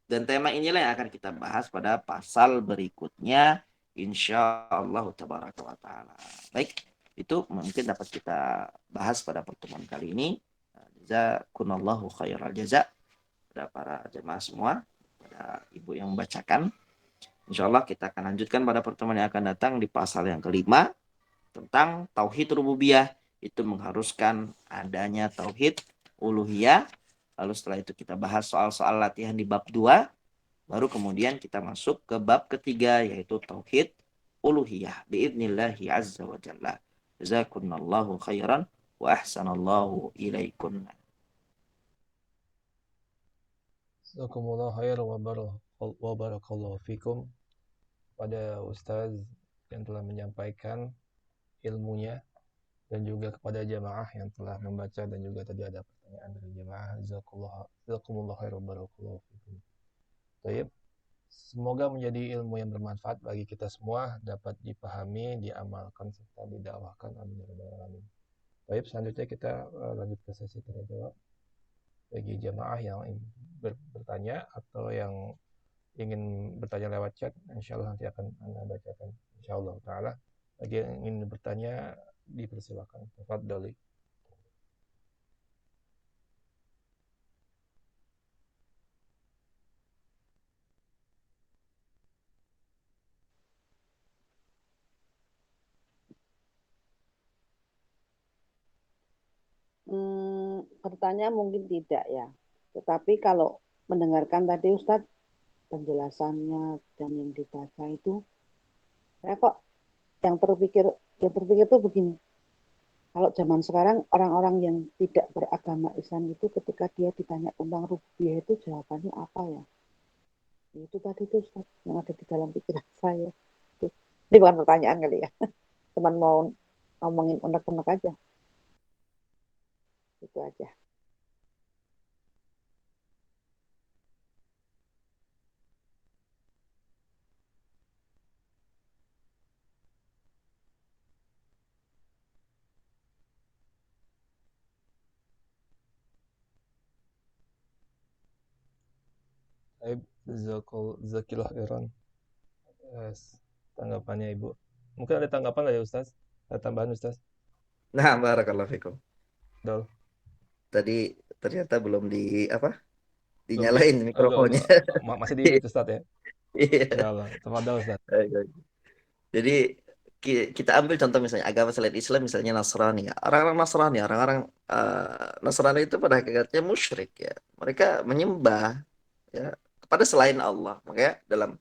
Dan tema inilah yang akan kita bahas pada pasal berikutnya, insyaallah tabaraka wa taala. Baik, itu mungkin dapat kita bahas pada pertemuan kali ini. Jazakumullahu khairal jaza pada para jemaah semua, pada ibu yang membacakan. Insyaallah kita akan lanjutkan pada pertemuan yang akan datang di pasal yang kelima tentang tauhid rububiyah. Itu mengharuskan adanya tauhid uluhiyah. Lalu setelah itu kita bahas soal-soal latihan di bab 2. Baru kemudian kita masuk ke bab ketiga, yaitu tauhid uluhiyah. Biidnillahi azza wa jalla. Jazakumullahu khairan wa ahsanallahu ilaikum. Jazakumullah khair wa barakallahu fikum pada Ustaz yang telah menyampaikan ilmunya dan juga kepada jamaah yang telah membaca dan juga tadi ada pertanyaan dari jamaah. Jazakumullah khair wa barakallahu fikum. Baik. Semoga menjadi ilmu yang bermanfaat bagi kita semua, dapat dipahami, diamalkan serta didakwahkan. Amin ya rabbal alamin. Baik, selanjutnya kita lanjut ke sesi tanya jawab. Bagi jamaah yang bertanya atau yang ingin bertanya lewat chat, insyaallah nanti akan Anda bacakan insyaallah taala. Bagi yang ingin bertanya dipersilakan. Tafadhali. Bertanya mungkin tidak ya. Tetapi kalau mendengarkan tadi Ustadz penjelasannya dan yang dibaca itu, saya kok yang terpikir tuh begini. Kalau zaman sekarang orang-orang yang tidak beragama Islam itu ketika dia ditanya tentang rububiyah itu jawabannya apa ya? Itu tadi tuh Ustaz, yang ada di dalam pikiran saya. Ini bukan pertanyaan kali ya. Cuman mau ngomongin unek-unek aja. Itu aja. Baik, Zakillah Iran. Tanggapannya Ibu. Mungkin ada tanggapan nggak ya Ustaz? Ada tambahan Ustaz? Nah, barakallahu fikum. Dol. Tadi ternyata belum dinyalain mikrofonnya. Masih di mute Ustaz ya? Iya. Insyaallah. Tafadhol Ustaz. Jadi kita ambil contoh misalnya agama selain Islam, misalnya Nasrani. Orang-orang Nasrani, Nasrani itu pada hakikatnya musyrik ya. Mereka menyembah ya kepada selain Allah. Makanya dalam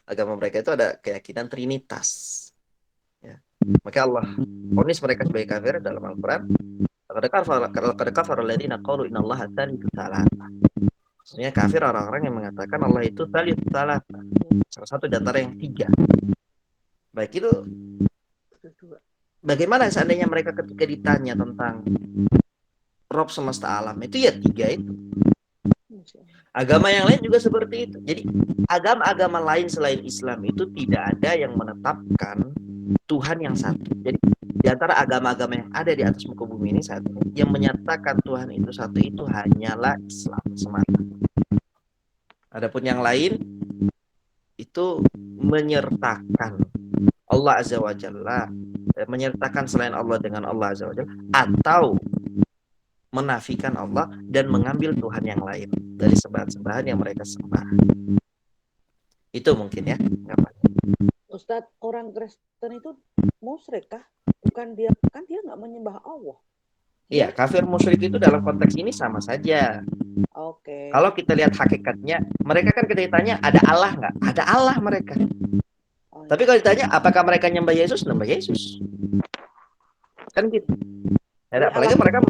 agama mereka itu ada keyakinan Trinitas. Ya. Maka Allah vonis mereka sebagai kafir dalam Al-Quran. Laqad kafara alladziina qalu innallaha tsalitsu tsalatsa. Maksudnya kafir orang-orang yang mengatakan Allah itu tsalitsu tsalatsa. Salah satu di antara yang tiga. Baik, itu bagaimana seandainya mereka ketika ditanya tentang Rob semesta alam itu ya tiga itu. Agama yang lain juga seperti itu. Jadi agama-agama lain selain Islam itu tidak ada yang menetapkan Tuhan yang satu. Jadi di antara agama-agama yang ada di atas muka bumi ini saat ini, yang menyatakan Tuhan itu satu itu hanyalah Islam semata. Adapun yang lain itu menyertakan Allah Azza wa Jalla, menyertakan selain Allah dengan Allah Azza wa Jalla, atau menafikan Allah dan mengambil Tuhan yang lain dari sembahan-sembahan yang mereka sembah. Itu mungkin ya. Ustadz, orang Kristen itu musyrik kah? Bukan dia, kan dia nggak menyembah Allah. Iya, kafir musyrik itu dalam konteks ini sama saja. Oke. Kalau kita lihat hakikatnya, mereka kan kita ditanya ada Allah nggak? Ada Allah mereka. Oh, Tapi kalau ditanya apakah mereka nyembah Yesus? Nyembah Yesus. Kan gitu. Ya, apalagi mereka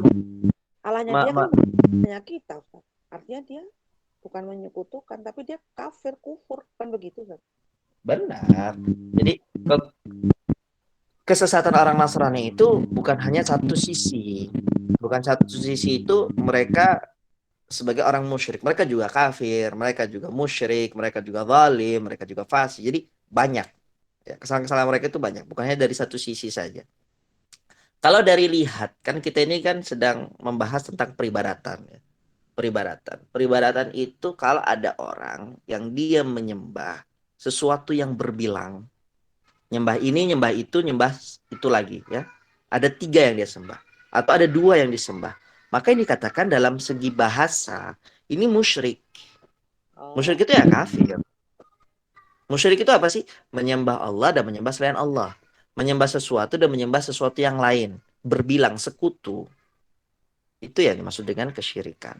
Allahnya dia kan hanya kita, Ustaz. Artinya dia bukan menyekutukan, tapi dia kafir, kufur, kan begitu, Ustaz? benar. Jadi kesesatan orang Nasrani itu bukan hanya satu sisi. Bukan satu sisi itu mereka sebagai orang musyrik. Mereka juga kafir, mereka juga musyrik, mereka juga zalim, mereka juga fasik. Jadi banyak. Ya, kesalahan-kesalahan mereka itu banyak. Bukan hanya dari satu sisi saja. Kalau dari lihat, kan kita ini kan sedang membahas tentang peribadatan. Ya. Peribadatan itu kalau ada orang yang dia menyembah sesuatu yang berbilang, nyembah ini, nyembah itu lagi, ya. Ada 3 yang dia sembah, atau ada 2 yang disembah. Maka ini dikatakan dalam segi bahasa ini musyrik. Musyrik itu ya kafir. Musyrik itu apa sih? Menyembah Allah dan menyembah selain Allah. Menyembah sesuatu dan menyembah sesuatu yang lain. Berbilang sekutu. Itu yang dimaksud dengan kesyirikan.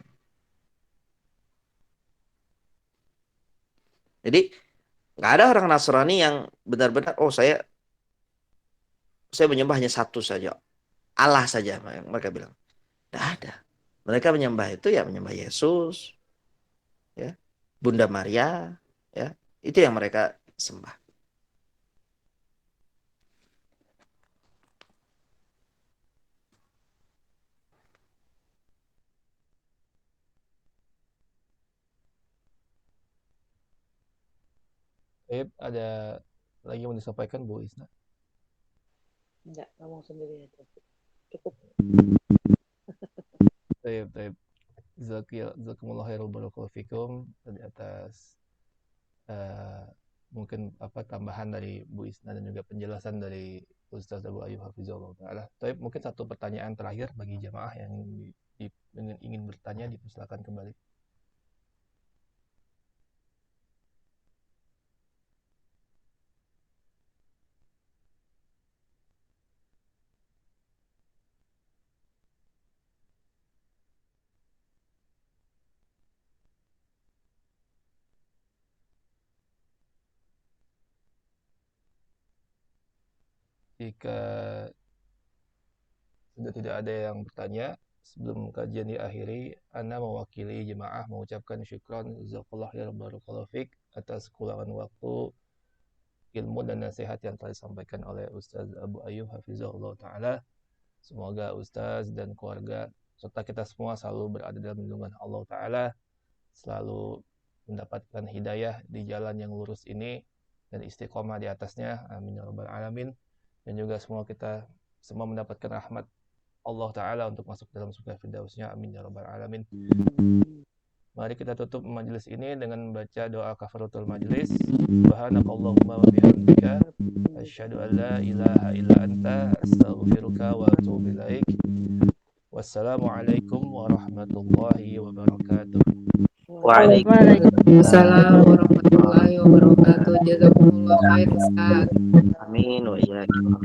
Jadi nggak ada orang Nasrani yang benar-benar saya menyembah hanya satu saja, Allah saja, mereka bilang. Nggak ada. Mereka menyembah itu ya menyembah Yesus, ya, Bunda Maria, ya, itu yang mereka sembah. Ada lagi yang mau disampaikan Bu Isna? Enggak, ngomong sendiri aja. Cukup. Baik. Jazakumullah khairan barakallahu fikum di atas mungkin tambahan dari Bu Isna dan juga penjelasan dari Ustaz Abu Ayyub Hafizahullah Ta'ala. Tapi mungkin satu pertanyaan terakhir bagi jamaah yang ingin bertanya, dipersilakan kembali. Jika sudah tidak ada yang bertanya, sebelum kajian diakhiri, Ana mewakili jemaah mengucapkan syukran jazakallahu khairan barakallahu fik atas kekurangan waktu, ilmu dan nasihat yang telah disampaikan oleh Ustaz Abu Ayyub Hafizahullah Ta'ala. Semoga Ustaz dan keluarga serta kita semua selalu berada dalam lindungan Allah Ta'ala, selalu mendapatkan hidayah di jalan yang lurus ini dan istiqomah di atasnya. Amin ya rabbal alamin. Dan juga semua kita semua mendapatkan rahmat Allah Ta'ala untuk masuk dalam surga firdausnya. Amin ya rabbal alamin. Mari kita tutup majelis ini dengan membaca doa kafaratul majelis. Subhanakallahumma wa bihamdika asyhadu an la ilaha illa anta astaghfiruka wa atubu ilaik. Wassalamualaikum warahmatullahi wabarakatuh. Waalaikumsalam warahmatullahi wabarakatuh. Jazakumullah khair Ustaz. Amin wa iyyakum.